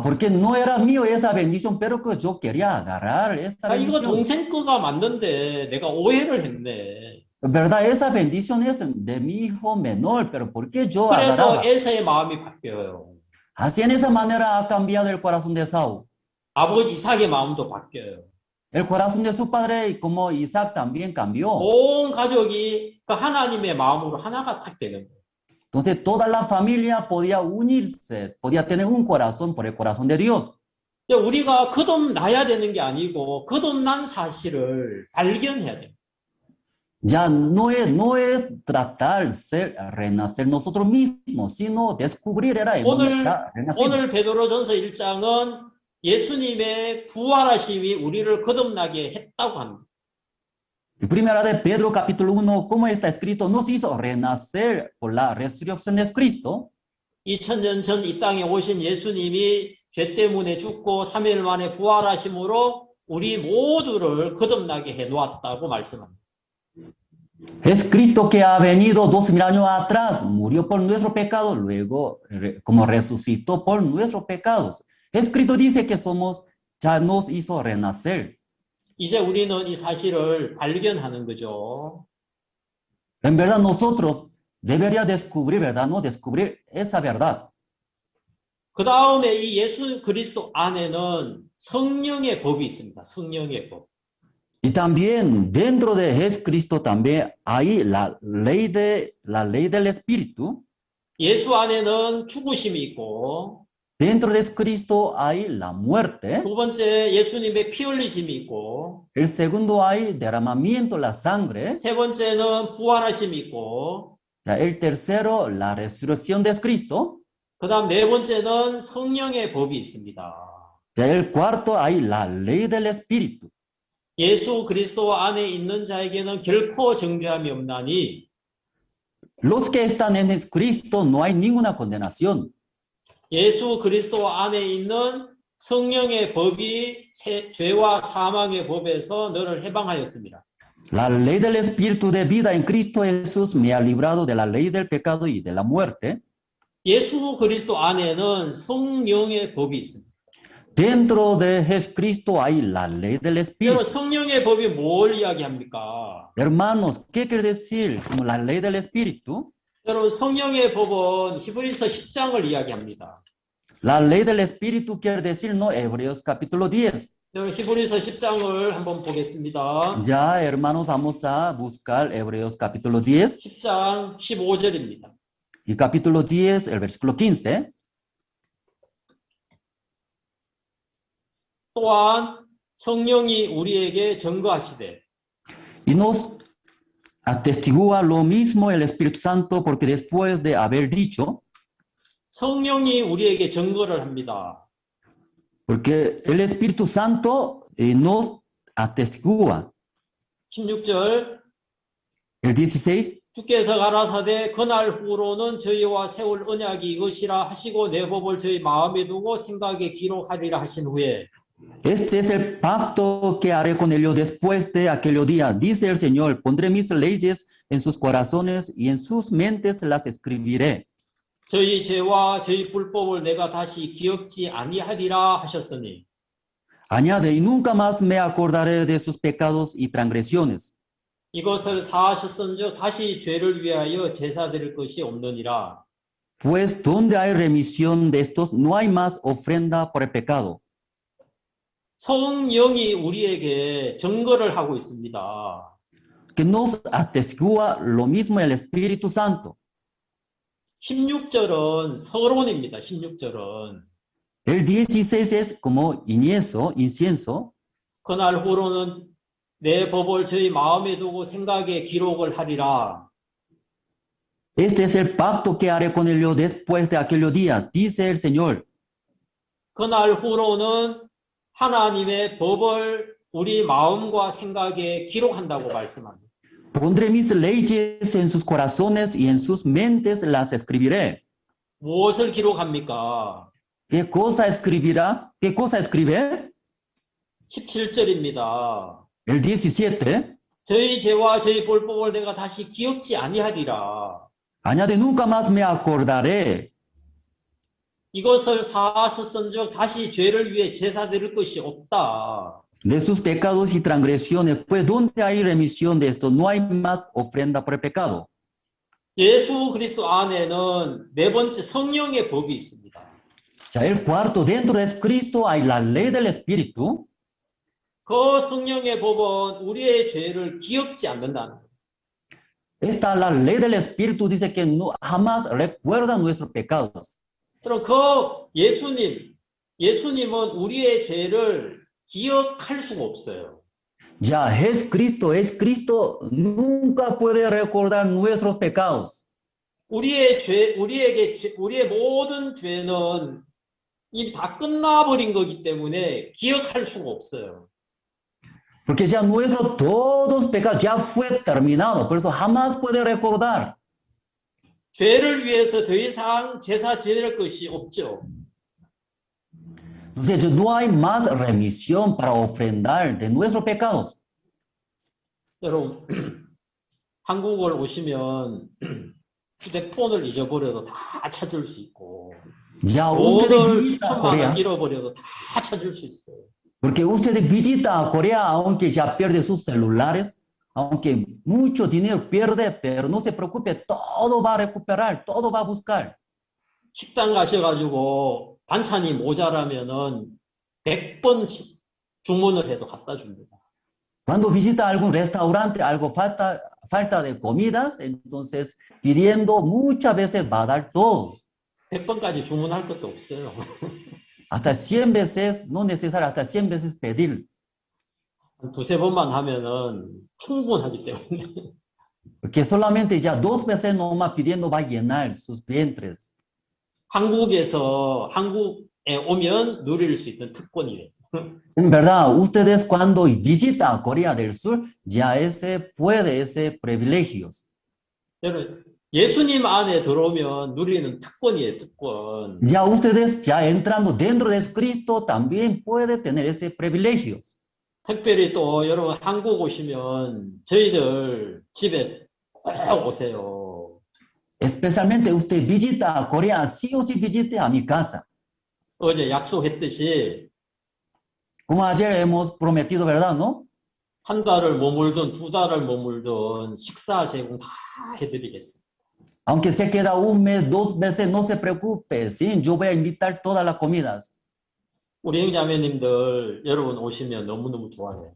Porque no era mío esa bendición, pero que yo quería agarrar esa 이거 bendición. 동생 거가 맞는데 내가 오해를 했네. ¿Verdad? Esa bendición es de mi hijo menor, pero ¿por qué yo 그래서 agarraba? 에서의 마음이 바뀌어요. Así en esa manera ha cambiado el corazón de Esaú. 아버지 이삭의 마음도 바뀌어요. El corazón de su padre, como Isaac, también cambió. 온 가족이 그 하나님의 마음으로 하나가 딱 되는 거예요. Entonces toda la familia podía unirse, podía tener un corazón por el corazón de Dios. 우리가 거듭나야 되는 게 아니고 거듭난 사실을 발견해야 돼요. Ya no es tratar de renacer nosotros mismos, sino descubrir era el 오늘, ya renacido. 오늘 베드로전서 1장은 예수님의 부활하심이 우리를 거듭나게 했다고 합니다. En primera de Pedro capítulo 1, como está escrito, nos hizo renacer por la resurrección de Cristo. 2000년 전 이 땅에 오신 예수님이 죄 때문에 죽고 3일 만에 부활하심으로 우리 모두를 거듭나게 해놓았다고 말씀합니다. Es Cristo que ha venido 2000 años atrás, murió por nuestro pecado, luego como resucitó por nuestros pecados. Escrito dice que ya nos hizo renacer. 이제 우리는 이 사실을 발견하는 거죠. En verdad nosotros debería descubrir, ¿verdad? No descubrir esa verdad. 그 다음에 이 예수 그리스도 안에는 성령의 법이 있습니다. 성령의 법. Y también dentro de Jesucristo también hay la ley del Espíritu. 예수 안에는 죽으심이 있고 Dentro de Jesucristo hay la muerte. 두 번째 예수님의 피 흘리심이 있고 El segundo hay derramamiento, la sangre. 세 번째는 부활하심이 있고 El tercero, la resurrección de Cristo. 그 다음 네 번째는 성령의 법이 있습니다. El cuarto hay la ley del Espíritu. 예수 그리스도 안에 있는 자에게는 결코 정죄함이 없나니 Los que están en Cristo no hay ninguna condenación. 예수 그리스도 안에 있는 성령의 법이 죄와 사망의 법에서 너를 해방하였습니다. La ley del Espíritu de vida en Cristo Jesús me ha librado de la ley del pecado y de la muerte. 예수 그리스도 안에는 성령의 법이 있습니다. Dentro de Jesucristo hay la ley del 여러분 Espíritu. 성령의 법이 뭘 이야기합니까? Hermanos, ¿qué quiere decir como la ley del Espíritu? 여러분 성령의 법은 히브리서 10장을 이야기합니다. La ley del Espíritu quiere decir no Hebreos capítulo 10. 여러분 히브리서 10장을 한번 보겠습니다. Ya, hermanos, vamos a buscar Hebreos capítulo 10 10장 15절입니다. y capítulo 10, el versículo 15. 또한 성령이 우리에게 증거하시되 Y nos atestigua lo mismo el Espíritu Santo porque después de haber dicho, 성령이 우리에게 증거를 합니다. porque el Espíritu Santo nos atestigua. 16절 El 16, 주께서 가라사대 그날 후로는 저희와 세울 언약이 이것이라 하시고 내 법을 저희 마음에 두고 생각에 기록하리라 하신 후에 este es el pacto que haré con ellos después de aquel día, dice el Señor, pondré mis leyes en sus corazones y en sus mentes las escribiré. 저희 죄와 저희 불법을 내가 다시 기억지 아니하리라 하셨으니 Añade, y nunca más me acordaré de sus pecados y transgresiones. 이것을 사하셨은즉 다시 죄를 위하여 제사 드릴 것이 없느니라. Pues donde hay remisión de estos, no hay más ofrenda por el pecado. 성령이 우리에게 증거를 하고 있습니다. Que nos atestigua lo mismo el Espíritu Santo. 16절은 서론입니다. 16절은 El 16 es como incienso. 그날 후로는 내 법을 저희 마음에 두고 생각에 기록을 하리라. Este es el pacto que haré con ellos después de aquellos días, dice el Señor. 그날 후로는 하나님의 법을 우리 마음과 생각에 기록한다고 말씀합니다. Pondré mis leyes en sus corazones y en sus mentes las escribiré. 무엇을 기록합니까? ¿Qué cosa escribirá? ¿Qué cosa escribe? 17절입니다. El 17. 저희 죄와 저희 불법을 내가 다시 기억지 아니하리라. Añade, nunca más me acordaré. 이것을 사하셨은즉 다시 죄를 위해 제사 드릴 것이 없다. De sus pecados y transgresiones, pues donde hay remisión de esto, no hay más ofrenda por el pecado. 예수 그리스도 안에는 네 번째 성령의 법이 있습니다. Ya el cuarto, dentro de Cristo hay la ley del Espíritu. 그 성령의 법은 우리의 죄를 기억지 않는다는 거예요. Esta la ley del Espíritu dice que no, jamás recuerda nuestros pecados. 그럼 그 예수님은 우리의 죄를 기억할 수가 없어요. Ya Cristo nunca puede recordar nuestros pecados. 우리의 모든 죄는 이미 다 끝나버린 거기 때문에 기억할 수가 없어요. Porque ya nuestros todos pecados ya fue terminado, por eso jamás puede recordar. 죄를 위해서 더 이상 제사 지낼 것이 없죠. Entonces no hay más remisión para ofrendar de nuestros pecados. 여러분, 한국을 오시면 휴대폰을 잊어버려도 다 찾을 수 있고 Ya 돈을 ustedes 수천만 원 잃어버려도 다 찾을 수 있어요. porque ustedes visitan a Corea, aunque ya pierde sus celulares, aunque mucho dinero pierde, pero no se preocupe, todo va a recuperar, todo va a buscar. 식당 가셔가지고 반찬이 모자라면은 100번 주문을 해도 갖다 줍니다. Cuando visita algún restaurante, algo falta de comidas, entonces pidiendo muchas veces va a dar todo. 100번까지 주문할 것도 없어요. Hasta 100 veces, no necesario, hasta 100 veces pedir. 한 두세 번만 하면은 충분하기 때문에. Porque solamente ya 2 veces nomás pidiendo va a llenar sus vientres. 한국에 오면 누릴 수 있는 특권이에요. En verdad, ustedes cuando visitan a Corea del Sur, ya ese privilegios. 여러분, 예수님 안에 들어오면 누리는 특권이에요, 특권. Ya ustedes, ya entrando dentro de Cristo, también puede tener ese privilegios. 특별히 또 여러분 한국 오시면 저희들 집에 꼭 오세요. Especialmente usted visita a Corea, sí o sí visite a mi casa. 어제 약속했듯이 Como ayer hemos prometido, ¿verdad, no? 한 달을 머물든 두 달을 머물든 식사 제공 다 해드리겠습니다. Aunque se queda 1 mes, 2 meses, no se preocupe, ¿sí? Yo voy a invitar todas las comidas. 우리 형제자매님들 여러분 오시면 너무너무 좋아해요.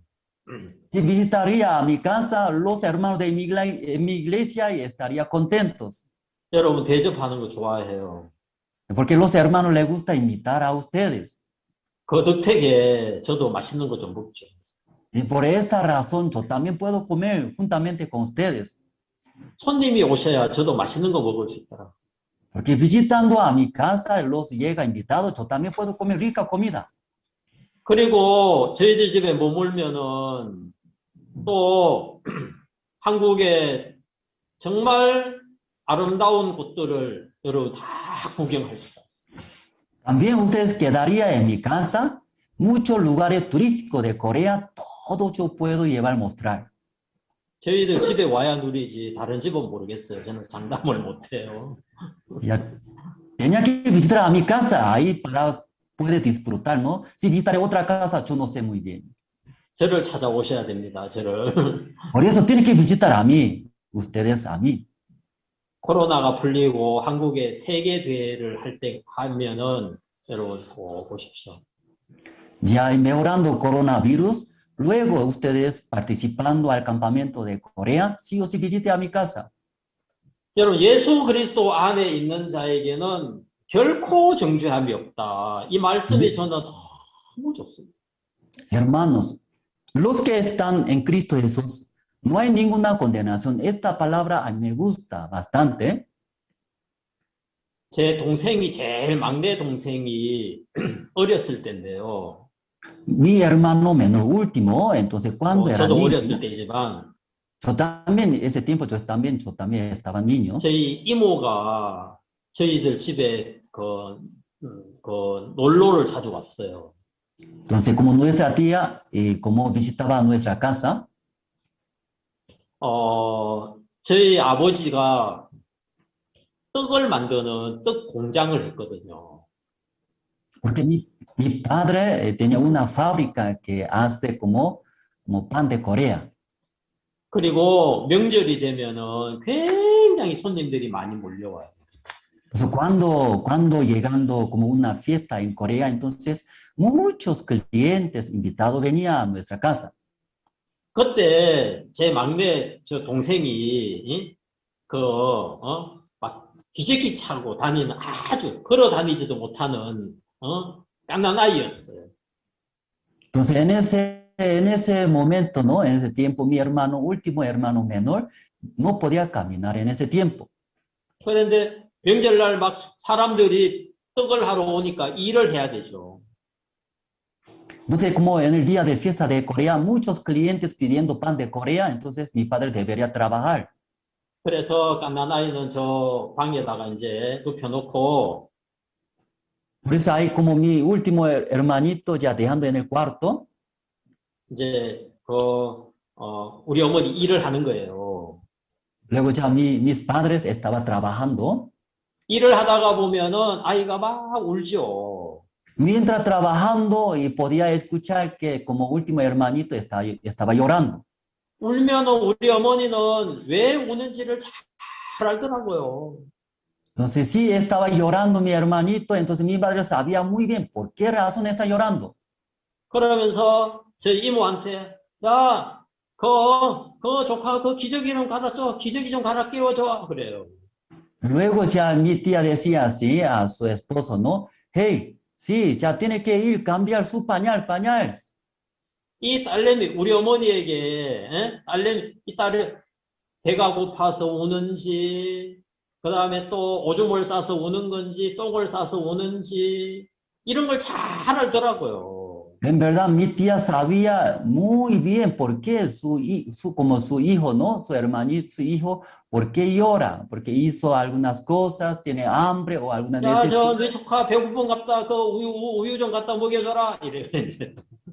Si visitaría a mi casa, los hermanos de mi iglesia y estaría contentos. 여러분 대접하는 거 좋아해요. Porque los hermanos les gusta invitar a ustedes. 그 덕택에 저도 맛있는 거 좀 먹죠. Y por esta razón yo también puedo comer juntamente con ustedes. 손님이 오셔야 저도 맛있는 거 먹을 수 있더라. Porque visitando a mi casa, los llega invitados, yo también puedo comer rica comida. 그리고 저희들 집에 머물면은 또 한국의 정말 아름다운 곳들을 여러분 다 구경할 수가 있어요. También ustedes quedarían en mi casa, muchos lugares turísticos de Corea, todo yo puedo llevar mostrar. 저희들 집에 와야 누리지 다른 집은 모르겠어요. 저는 장담을 못해요. Ya, tenía que visitar a mi casa ahí para poder disfrutar, ¿no? Si visitaré otra casa, yo no sé muy bien. 저를 찾아오셔야 됩니다. 저를. Por eso tiene que visitar a mí, ustedes a mí. 코로나가 풀리고 한국에 세계 대회를 하면은 여러분 보십시오. Ya mejorando coronavirus, luego ustedes participando al campamento de Corea, sí o sí visite a mi casa. 여러분 예수 그리스도 안에 있는 자에게는 결코 정죄함이 없다. 이 말씀이 저는 너무 좋습니다. Hermanos, los que están en Cristo Jesús, no hay ninguna condenación. Esta palabra a mí me gusta bastante. 제 동생이 제일 막내 동생이 어렸을 때인데요. Mi hermano menor último, entonces cuando era 저도 niño, 어렸을 때지만 yo también, ese tiempo yo también estaba niño. 저희 이모가 저희들 집에 놀러를 자주 왔어요. Entonces, como nuestra tía, como visitaba nuestra casa, 저희 아버지가 떡을 만드는 떡 공장을 했거든요. porque mi padre tenía una fábrica que hace como pan de Corea. 그리고 명절이 되면은 굉장히 손님들이 많이 몰려와요. Entonces, cuando llegando como una fiesta en Corea, entonces muchos clientes invitados venían a nuestra casa. 그때 제 막내 저 동생이 막 기저귀 차고 다니는 아주 걸어 다니지도 못하는 깐난 아이였어요. Entonces, en ese momento, ¿no? En ese tiempo, mi hermano, último hermano menor, no podía caminar en ese tiempo. 그런데 명절날 막 사람들이 떡을 하러 오니까 일을 해야 되죠. Entonces, como en el día de fiesta de Corea, muchos clientes pidiendo pan de Corea, entonces mi padre debería trabajar. 그래서 깐난 아이는 저 방에다가 이제 눕혀놓고 Por eso hay como mi último hermanito ya dejando en el cuarto. 이제 우리 어머니 일을 하는 거예요. Luego ya mis padres estaban trabajando. 일을 하다가 보면은 아이가 막 울죠. Mientras trabajando y podía escuchar que como último hermanito estaba llorando. 울면은 우리 어머니는 왜 우는지를 잘 알더라고요. Entonces sí estaba llorando mi hermanito, entonces mi madre sabía muy bien por qué razón está llorando. 그러면서 저희 이모한테 야, 그 조카 그 기저귀 좀 갈아 줘. 기저귀 좀 갈아 끼워줘. 그래요. Luego ya mi tía decía así a su esposo, ¿no? Hey, sí, ya tiene que ir cambiar su pañal. 이 딸내미 우리 어머니에게 이 딸이 배가 고파서 우는지 그 다음에 또 오줌을 싸서 우는 건지 똥을 싸서 우는지 이런 걸 잘 알더라고요. En verdad, mi tía sabía muy bien por qué como su hijo, ¿no? Su hermanito, su hijo, por qué llora, porque hizo algunas cosas, tiene hambre o alguna 야, necesidad. 네 조카 배고픈 갑다. 그 우유 좀 갖다 먹여줘라. 이래.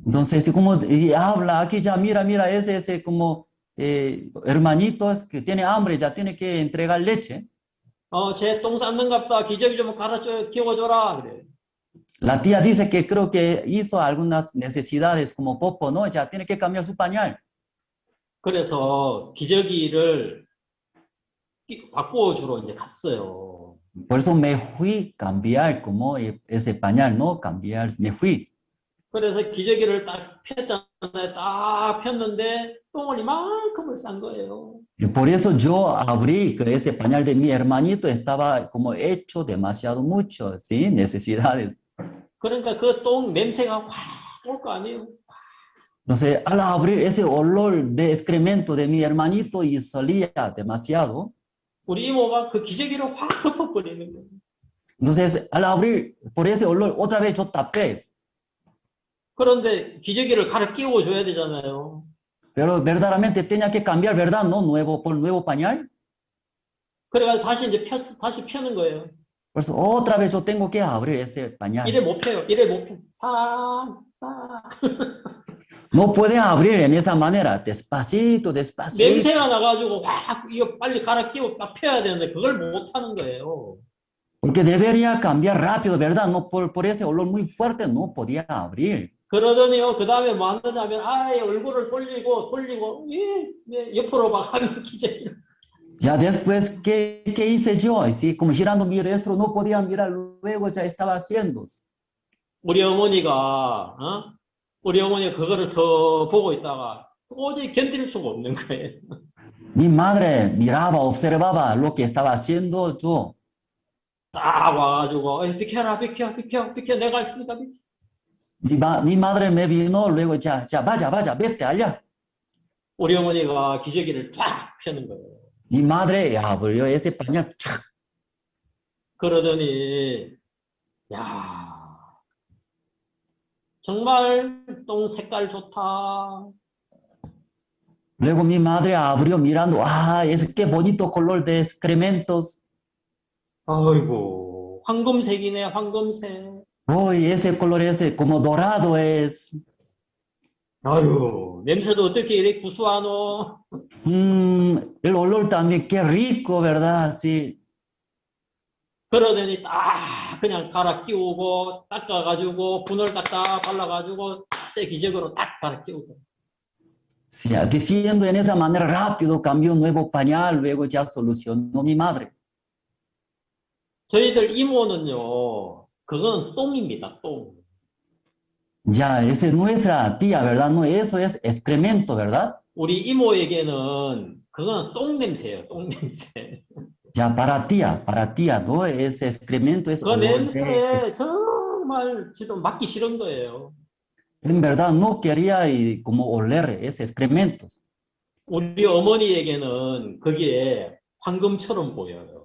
Entonces, como y habla aquí ya, mira, ese como hermanito es que tiene hambre, ya tiene que entregar leche. 쟤 똥 쌌는 갑다. 기저귀 좀 갈아줘, 끼워줘라. 그래. La tía dice que creo que hizo algunas necesidades como popo, ¿no? Ya tiene que cambiar su pañal. 그래서 기저귀를 바꾸어 주러 이제 갔어요. Por eso me fui a cambiar como ese pañal, ¿no? Me fui. 그래서 기저귀를 딱 폈잖아요. 딱 폈는데 똥을 이만큼을 싼 거예요. Y por eso yo abrí que ese pañal de mi hermanito estaba como hecho demasiado mucho, ¿sí? Necesidades. 그러니까 그 똥 냄새가 확 올 거 아니에요. Entonces, al abrir ese olor de excremento de mi hermanito y salía demasiado, 우리 이모가 그 기저귀를 확 덮어버리는 거예요. entonces al abrir por ese olor, otra vez yo tapé. 그런데 기저귀를 갈아 끼워줘야 되잖아요. Pero verdaderamente tenía que cambiar, ¿verdad? ¿No? Por nuevo pañal. 그래가지고 다시 이제 다시 펴는 거예요. Por eso otra vez yo tengo que abrir ese pañal. 이래 못 펴요. 이래 못 펴. 싹. No puede abrir en esa manera, despacito. 냄새가 나가지고 확 이거 빨리 갈아 끼워 딱 펴야 되는데 그걸 못 하는 거예요. Porque debería cambiar rápido, ¿verdad? No, por ese olor muy fuerte no podía abrir. 그러더니요, 그 다음에 뭐 하느냐면, 아예 얼굴을 돌리고, 옆으로 막 하는 기적이. Ya después, ¿qué hice yo? Así como girando mi rostro, no podía mirar, luego ya estaba haciendo. 우리 어머니가 그거를 더 보고 있다가 도저히 견딜 수가 없는 거예요. Mi madre miraba, observaba lo que estaba haciendo yo. 딱 와가지고, 비켜, 내가 할 테니까 비켜. Mi madre me vino, luego ya, vaya, vete allá. 우리 어머니가 기저귀를 쫙 펴는 거예요. Mi madre abrió ese pañal. ¡Chac! 그러더니, 야, 정말 똥 색깔 좋다. Luego mi madre abrió mirando, qué bonito color de excrementos. 아이고, 황금색이네, 황금색. Uy, ese color ese como dorado es. 아유, 냄새도 어떻게 이렇게 구수하노? El olor también, qué rico, ¿verdad? Sí. 그러더니 딱 그냥 갈아 끼우고 닦아가지고 분을 딱딱 발라가지고 새 기적으로 딱 갈아 끼우고. Sí, diciendo en esa manera rápido, cambió un nuevo pañal, luego ya solucionó mi madre. 저희들 이모는요, 그건 똥입니다, 똥. Ya, esa es nuestra tía, ¿verdad? No, eso es excremento, ¿verdad? 우리 이모에게는 그건 똥 냄새예요, 똥 냄새. Ya, para tía, ¿no? Ese excremento es 그 olor de... 냄새에 정말 지금 맡기 싫은 거예요. En verdad no quería como oler ese excrementos. 우리 어머니에게는 그게 황금처럼 보여요.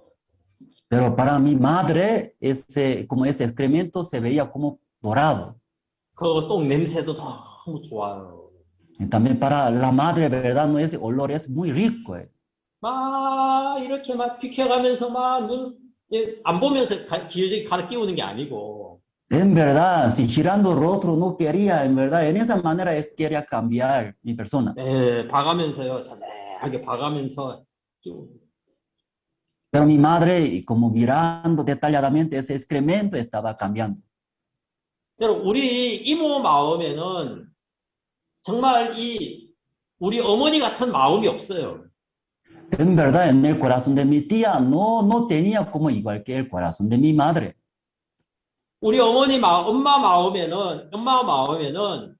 Pero para mi madre, como ese excremento se veía como dorado. 그 똥 냄새도 너무 좋아요. Y también para la madre, ¿verdad? No, ese olor es muy rico. 막 이렇게 막 비켜가면서 막 안 보면서 기저귀 갈아 끼우는 게 아니고. En verdad, si girando rostro no quería, en verdad, en esa manera quería cambiar mi persona. 봐가면서요, 자세하게 봐가면서 끼우는. Pero mi madre, como mirando detalladamente ese excremento, estaba cambiando. 여러분, 우리 이모 마음에는 정말 우리 어머니 같은 마음이 없어요. En verdad, en el corazón de mi tía no tenía como igual que el corazón de mi madre. 우리 엄마 마음에는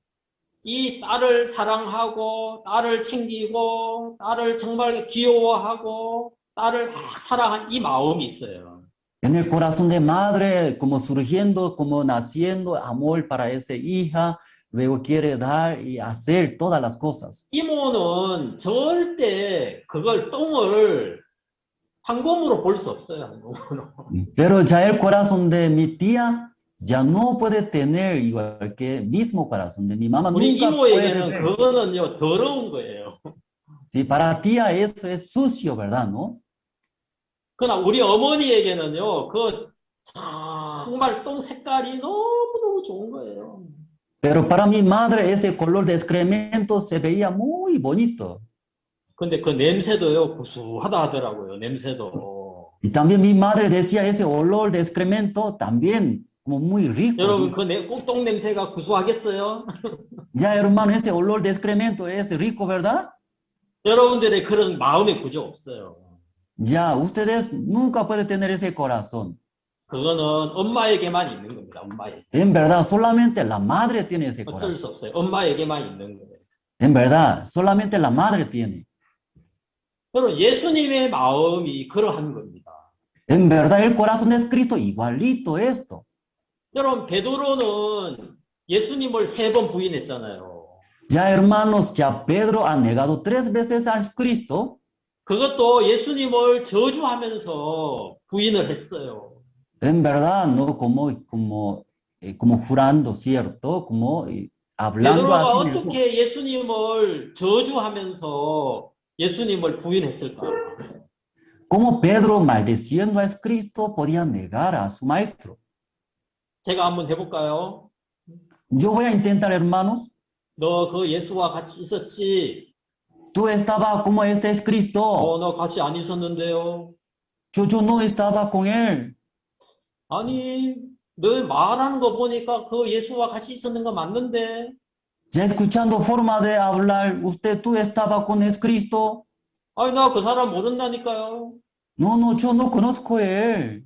이 딸을 사랑하고, 딸을 챙기고, 딸을 정말 귀여워하고, 딸을 막 사랑한 이 마음이 있어요. En el corazón de madre, como surgiendo, como naciendo amor para esa hija, luego quiere dar y hacer todas las cosas. 이모는 절대 그걸 똥을 황금으로 볼 수 없어요, 황금으로. Pero ya el corazón de mi tía ya no puede tener igual que el mismo corazón de mi mamá. 우리 Nunca puede 이모에게는 ver. 그거는요, 더러운 거예요. Sí, para tía eso es sucio, ¿verdad? ¿No? 그러나 우리 어머니에게는요, 그 정말 똥 색깔이 너무너무 좋은 거예요. Pero para mi madre ese color de excremento se veía muy bonito. 근데 그 냄새도요, 구수하다 하더라고요, 냄새도. Y también mi madre decía ese olor de excremento también como muy rico. 여러분, Dice. 그 똥 냄새가 구수하겠어요? Ya hermano, ese olor de excremento es rico, ¿verdad? 여러분들의 그런 마음의 구조 없어요. Ya, ustedes nunca pueden tener ese corazón. 그거는 엄마에게만 있는 겁니다, 엄마에게. En verdad, solamente la madre tiene ese 어쩔 수 corazón. 없어요. 엄마에게만 있는 거예요. En verdad, solamente la madre tiene. 여러분, 예수님의 마음이 그러한 겁니다. En verdad, el corazón es Cristo, igualito esto. 여러분, 베드로는 예수님을 3번 부인했잖아요. Ya, hermanos, ya Pedro ha negado 3 veces a Cristo. 그것도 예수님을 저주하면서 부인을 했어요. En verdad, no como jurando, ¿cierto? Como hablando 베드로가 así mismo. 어떻게 예수님을 저주하면서 예수님을 부인했을까? Como Pedro, maldiciendo a Cristo, podía negar a su maestro. 제가 한번 해볼까요? Yo voy a intentar, hermanos. 너 그 예수와 같이 있었지? Tú estabas como este es Cristo. 너 같이 안 있었는데요. Yo no estaba con él. 아니, 너 말하는 거 보니까 그 예수와 같이 있었는 거 맞는데? Ya escuchando forma de hablar, usted tú estaba con Jesucristo. 아니, 나 그 사람 모른다니까요. No, no, yo no conozco a él.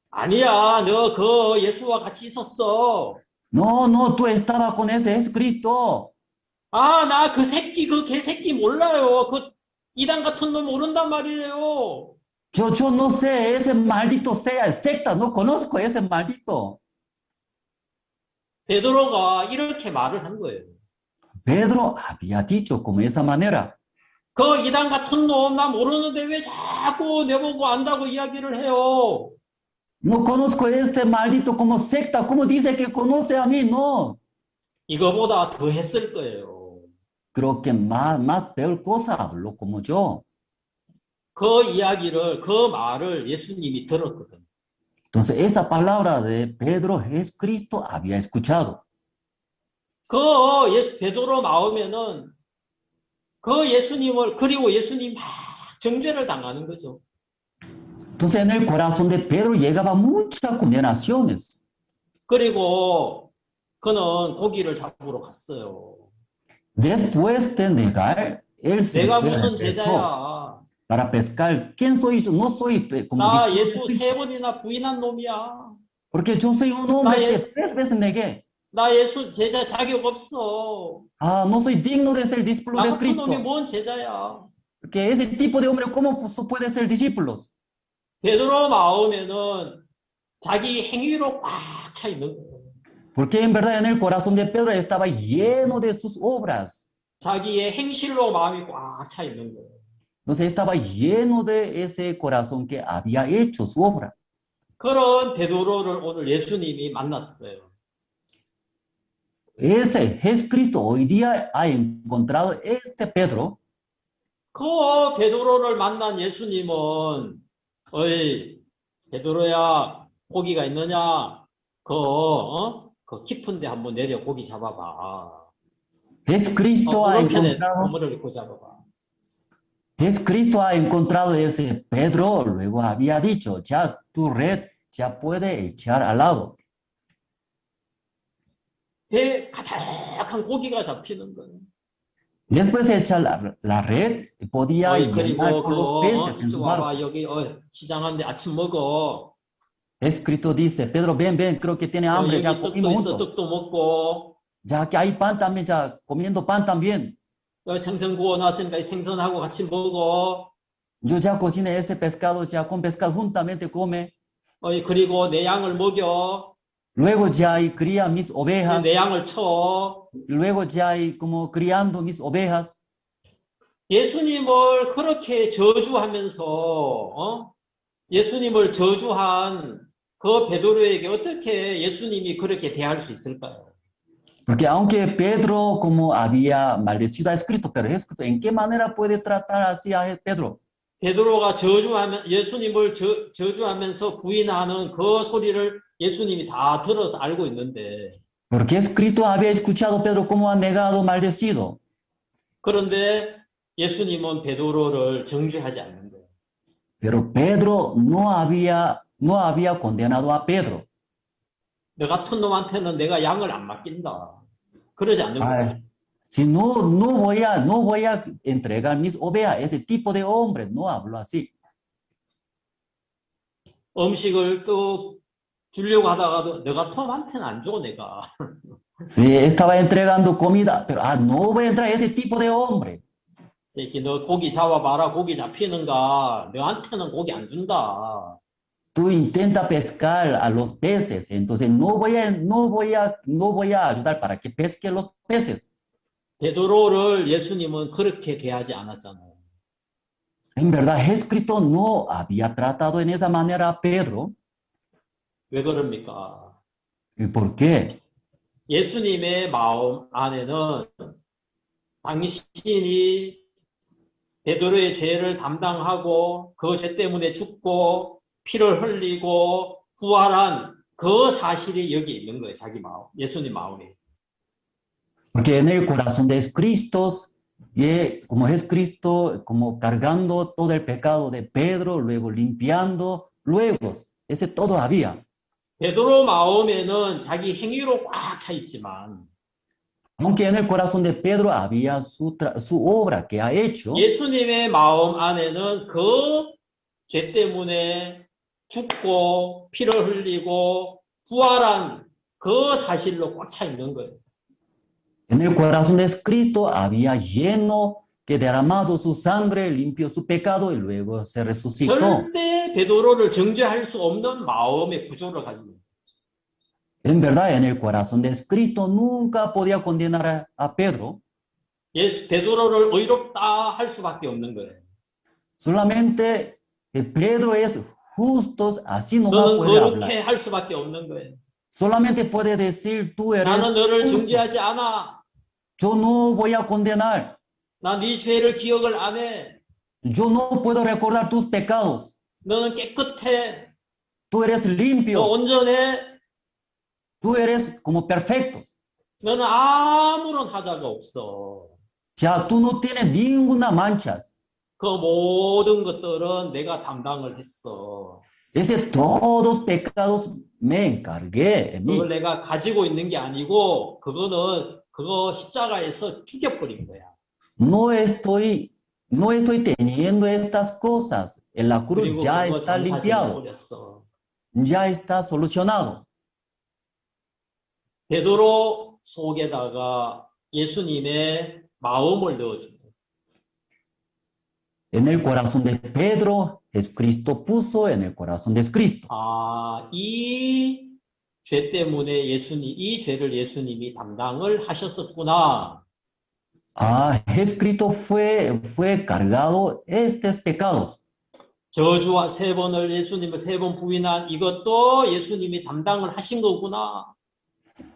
아니야, 너 그 예수와 같이 있었어. No, no, tú estabas con ese Jesucristo. 아, 나 그 새끼, 그 개새끼 몰라요. 그 이단 같은 놈 모른단 말이에요. Yo no sé, ese maldito sea secta, no conozco a ese maldito. 베드로가 이렇게 말을 한 거예요. Pedro había dicho como esa manera. 그 이단 같은 놈 나 모르는데 왜 자꾸 내보고 안다고 이야기를 해요. No conozco a este maldito como secta, ¿cómo dice que conoce a mí? No. 이거보다 더 했을 거예요. Creo que más peor cosa habló como yo. 그 이야기를, 그 말을 예수님이 들었거든. Entonces, esa palabra de Pedro, Jesucristo había escuchado. 베드로 나오면은 그 예수님을, 그리고 예수님 막 정죄를 당하는 거죠. Entonces, en el corazón de Pedro llegaba muchas condenaciones. 그리고 그는 고기를 잡으러 갔어요. Después de negar, él se 내가 fue 무슨 al pescado 제자야? para pescar. ¿Quién soy yo? No soy como 나 discípulo de 예수 Cristo, 3번이나 부인한 놈이야. porque yo soy un hombre 나 que 3 veces negué. 나 예수 제자 자격 없어. Ah, no soy digno de ser discípulo 나 de 같은 놈이 Cristo. 뭔 제자야? Porque ese tipo de hombre, ¿cómo puede ser discípulos? 베드로 나오면은 자기 행위로 꽉 차 있는 거예요. Porque en verdad en el corazón de Pedro estaba lleno de sus obras. 자기의 행실로 마음이 꽉 차 있는 거예요. Entonces estaba lleno de ese corazón que había hecho su obra. 그런 베드로를 오늘 예수님이 만났어요. Ese Jesucristo hoy día ha encontrado este Pedro. 그 베드로를 만난 예수님은 어이 베드로야 고기가 있느냐? 그 깊은 데 한번 내려 고기 잡아봐. Jesucristo ha 오른편에 encontrado, 그물을 입고 잡아봐. Jesucristo ha encontrado ese Pedro, luego había dicho, ya tu red ya puede echar al lado. 배에 가득한 고기가 잡히는 거예요. Después de echar la red, podía 어이 llenar 그리고 con los peces en 이쪽 su barco. 와봐 여기 시장한데 아침 먹어. Jesucristo dice, Pedro, ven, ven, creo que tiene hambre, 여기 ya 떡도 comimos 있어 juntos. 떡도 먹고. Ya que hay pan también, ya comiendo pan también. 여기 생선 구워놨으니까 이 생선하고 같이 먹어. Yo ya cociné ese pescado, ya con pescado juntamente come. 그리고 내 양을 먹여. Luego ya hay cría mis ovejas. 내 양을 쳐. Luego ya hay como criando mis ovejas. 예수님을 그렇게 저주하면서 예수님을 저주한 그 베드로에게 어떻게 예수님이 그렇게 대할 수 있을까요? Porque aunque Pedro como había maldecido a Jesucristo, pero Jesucristo, ¿en qué manera puede tratar así a Pedro? 베드로가 예수님을 저주하면서 부인하는 그 소리를 예수님이 다 들어서 알고 있는데 Porque Jesucristo había escuchado a Pedro como ha negado, maldecido. 그런데 예수님은 베드로를 정죄하지 않는 거예요. Pero Pedro no había condenado a Pedro. 너 같은 놈한테는 내가 양을 안 맡긴다. 그러지 않는 거예요. Ay, si no voy a entregar mis ovejas a ese tipo de hombre, no hablo así. 음식을 또 주려고 하다가도 너 같은 놈한테는 안 줘 내가. Sí, estaba entregando comida, pero no voy a entrar a ese tipo de hombre. 새끼 너 고기 잡아봐라. 고기 잡히는가. 너한테는 고기 안 준다. Tú intenta pescar a los peces, entonces no voy a ayudar para que pesque los peces. 베드로를 예수님은 그렇게 대하지 않았잖아요. En verdad, Jesucristo no había tratado en esa manera a Pedro. 왜 그럽니까? ¿Y por qué? 예수님의 마음 안에는 당신이 베드로의 죄를 담당하고 그 죄 때문에 죽고 피를 흘리고 부활한 그 사실이 여기 있는 거예요. 자기 마음, 예수님 마음에. Porque en el corazón de Jesucristo, como Jesucristo, como cargando todo el pecado de Pedro, luego limpiando, luego, ese todo había. 베드로 마음에는 자기 행위로 꽉 차 있지만 Aunque en el corazón de Pedro había su obra que ha hecho, 예수님의 마음 안에는 그 죄 때문에 죽고 피를 흘리고 부활한 그 사실로 꽉 차 있는 거예요. en el corazón de Cristo había lleno que derramado su sangre, limpió su pecado y luego se resucitó. 절대 베드로를 정죄할 수 없는 마음의 구조를 가지고 있어요. En verdad, en el corazón de Cristo nunca podía condenar a Pedro. 베드로를 의롭다 할 수밖에 없는 거예요. Solamente Pedro es justo, así nomás 너는 puede hablar. 거룩해 할 수밖에 없는 거예요. Solamente puede decir, tú eres 나는 너를 justo. 정죄하지 않아. Yo no voy a condenar. 나 네 죄를 기억을 안 해. Yo no puedo recordar tus pecados. 너는 깨끗해. Tú eres 너 limpio. 온전해. Tú eres como perfectos. 너는 아무런 하자가 없어. Ya tú no tienes ninguna manchas. 그 모든 것들은 내가 담당을 했어. Ese todos pecados me encargué en mí. 그걸 내가 가지고 있는 게 아니고 그거 십자가에서 죽여버린 거야. No estoy teniendo estas cosas. En la cruz 그리고 ya 그거 está 전사지에 limpiado. 올렸어. Ya está solucionado. 베드로 속에다가 예수님의 마음을 넣어주고 En el corazón de Pedro, Jesucristo puso en el corazón de Cristo. 이 죄 때문에 이 죄를 예수님이 담당을 하셨었구나. Jesucristo fue cargado estos pecados. 저주와 3번을 예수님을 3번 부인한 이것도 예수님이 담당을 하신 거구나.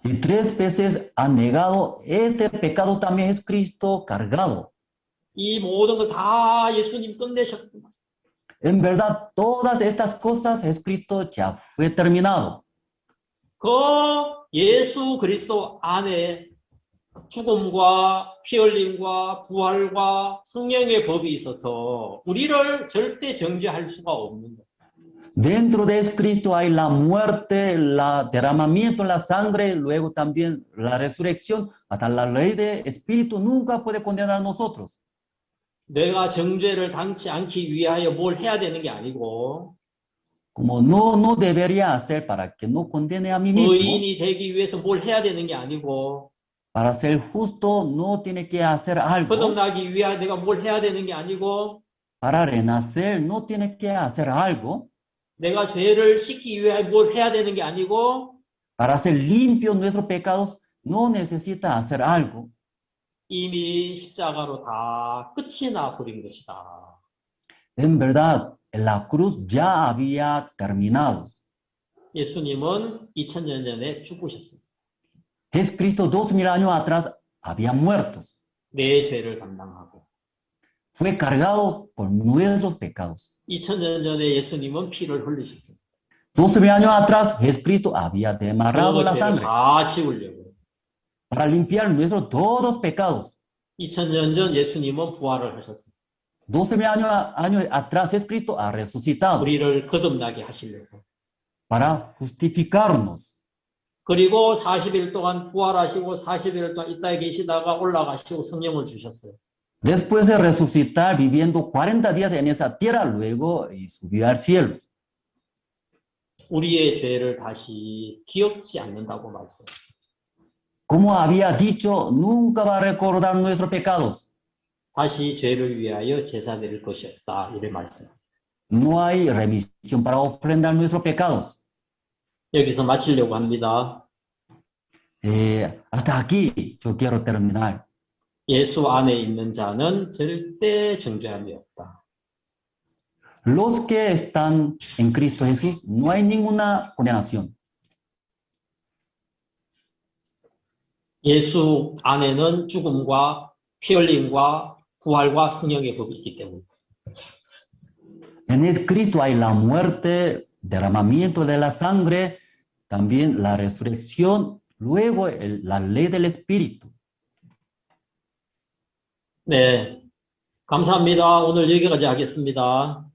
Y 3 veces ha negado este pecado también Jesucristo cargado. 이 모든 걸 다 예수님 끝내셨구나. En verdad, todas estas cosas Jesucristo ya fue terminado. 그 예수 그리스도 안에 죽음과 피 흘림과 부활과 성령의 법이 있어서 우리를 절대 정죄할 수가 없는 거예요. Dentro de Jesucristo hay la muerte, el derramamiento de la sangre, luego también la resurrección. Hasta la ley de Espíritu nunca puede condenar a nosotros. 내가 정죄를 당치 않기 위하여 뭘 해야 되는 게 아니고 Como no debería hacer para que no condene a mí mismo. 의인이 되기 위해서 뭘 해야 되는 게 아니고 Para ser justo no tiene que hacer algo. 거듭나기 위하여 내가 뭘 해야 되는 게 아니고 Para renacer no tiene que hacer algo. 내가 죄를 씻기 위하여 뭘 해야 되는 게 아니고 Para ser limpios nuestros pecados no necesita hacer algo. 이미 십자가로 다 끝이 나 버린 것이다. En verdad, la cruz ya había terminado. 예수님은 2000년 전에 죽으셨습니다. Jesucristo 2000 años atrás había muerto. 내 죄를 담당하고 Fue cargado por nuestros pecados. 2000년 전에 예수님은 피를 흘리셨습니다. 2000 años atrás Jesucristo había derramado 그 la 죄를 sangre 다 지우려고. para limpiar nuestros todos pecados. 2000년 전 예수님은 부활을 하셨습니다. 2000 años atrás Jesucristo ha resucitado 우리를 거듭나게 하시려고. para justificarnos. 그리고 40일 동안 부활하시고 40일 동안 이 땅에 계시다가 올라가시고 성령을 주셨어요. Después de resucitar, viviendo 40 días en esa tierra, luego y subió al cielo. 우리의 죄를 다시 기억지 않는다고 말씀했어요. Como había dicho, nunca va a recordar nuestros pecados. 다시 죄를 위하여 제사 드릴 것이 없다. 이래 말씀. No hay remisión para ofrendar nuestros pecados. 여기서 마치려고 합니다. Hasta aquí yo quiero terminar. 예수 안에 있는 자는 절대 정죄함이 없다. Los que están en Cristo Jesús, no hay ninguna condenación. 예수 안에는 죽음과 피 흘림과 부활과 성령의 법이 있기 때문에. En Cristo hay la muerte, derramamiento de la sangre, también la resurrección, luego la ley del Espíritu. 네, 감사합니다. 오늘 여기까지 하겠습니다.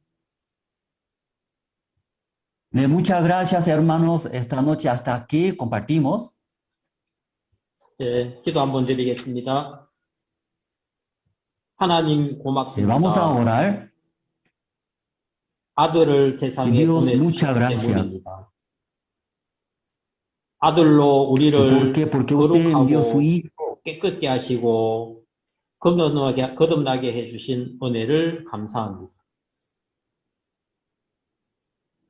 Muchas gracias, hermanos. Esta noche hasta aquí compartimos. 예, 기도 한번 드리겠습니다. 하나님 Vamos a 고맙습니다. orar. 아들을 세상에 Dios, muchas 보내주신 gracias. 때문입니다. 아들로 ¿Por 우리를 qué? Porque usted envió su 거룩하고 Hijo. 깨끗게 하시고 거듭나게 해주신 은혜를 감사합니다.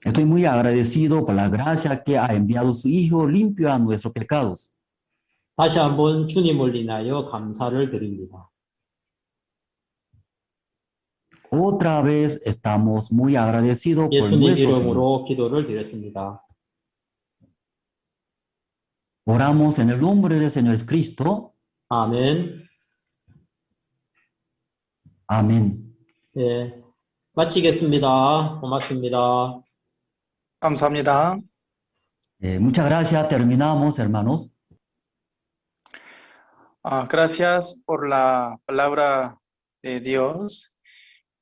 Estoy muy agradecido por la gracia que ha enviado su Hijo limpio a nuestros pecados. 다시 한번 주님을 인하여 감사를 드립니다. Otra vez estamos muy agradecidos por 예수님 nuestro Señor. 이름으로 기도를 드렸습니다. Oramos en el nombre del Señor Jesucristo. 아멘. Amén. 예, 마치겠습니다. 고맙습니다. 감사합니다. Muchas gracias. Terminamos, hermanos. Gracias por la palabra de Dios.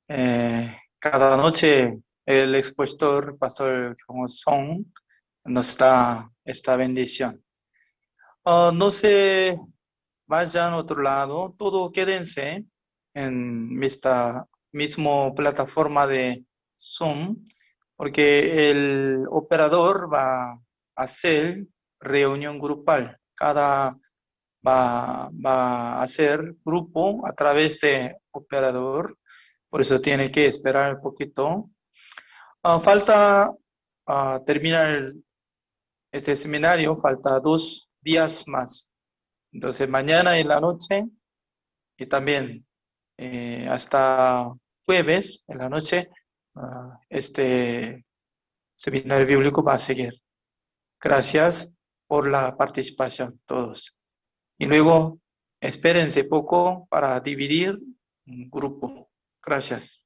Cada noche el expositor, Pastor Song, nos da esta bendición. No se vayan a otro lado, todos quédense en esta misma plataforma de Zoom, porque el operador va a hacer reunión grupal. Cada va a hacer grupo a través de operador, por eso tiene que esperar un poquito. Falta terminar este seminario, falta 2 días más. Entonces mañana en la noche y también hasta jueves en la noche este seminario bíblico va a seguir. Gracias por la participación todos. Y luego espérense poco para dividir un grupo. Gracias.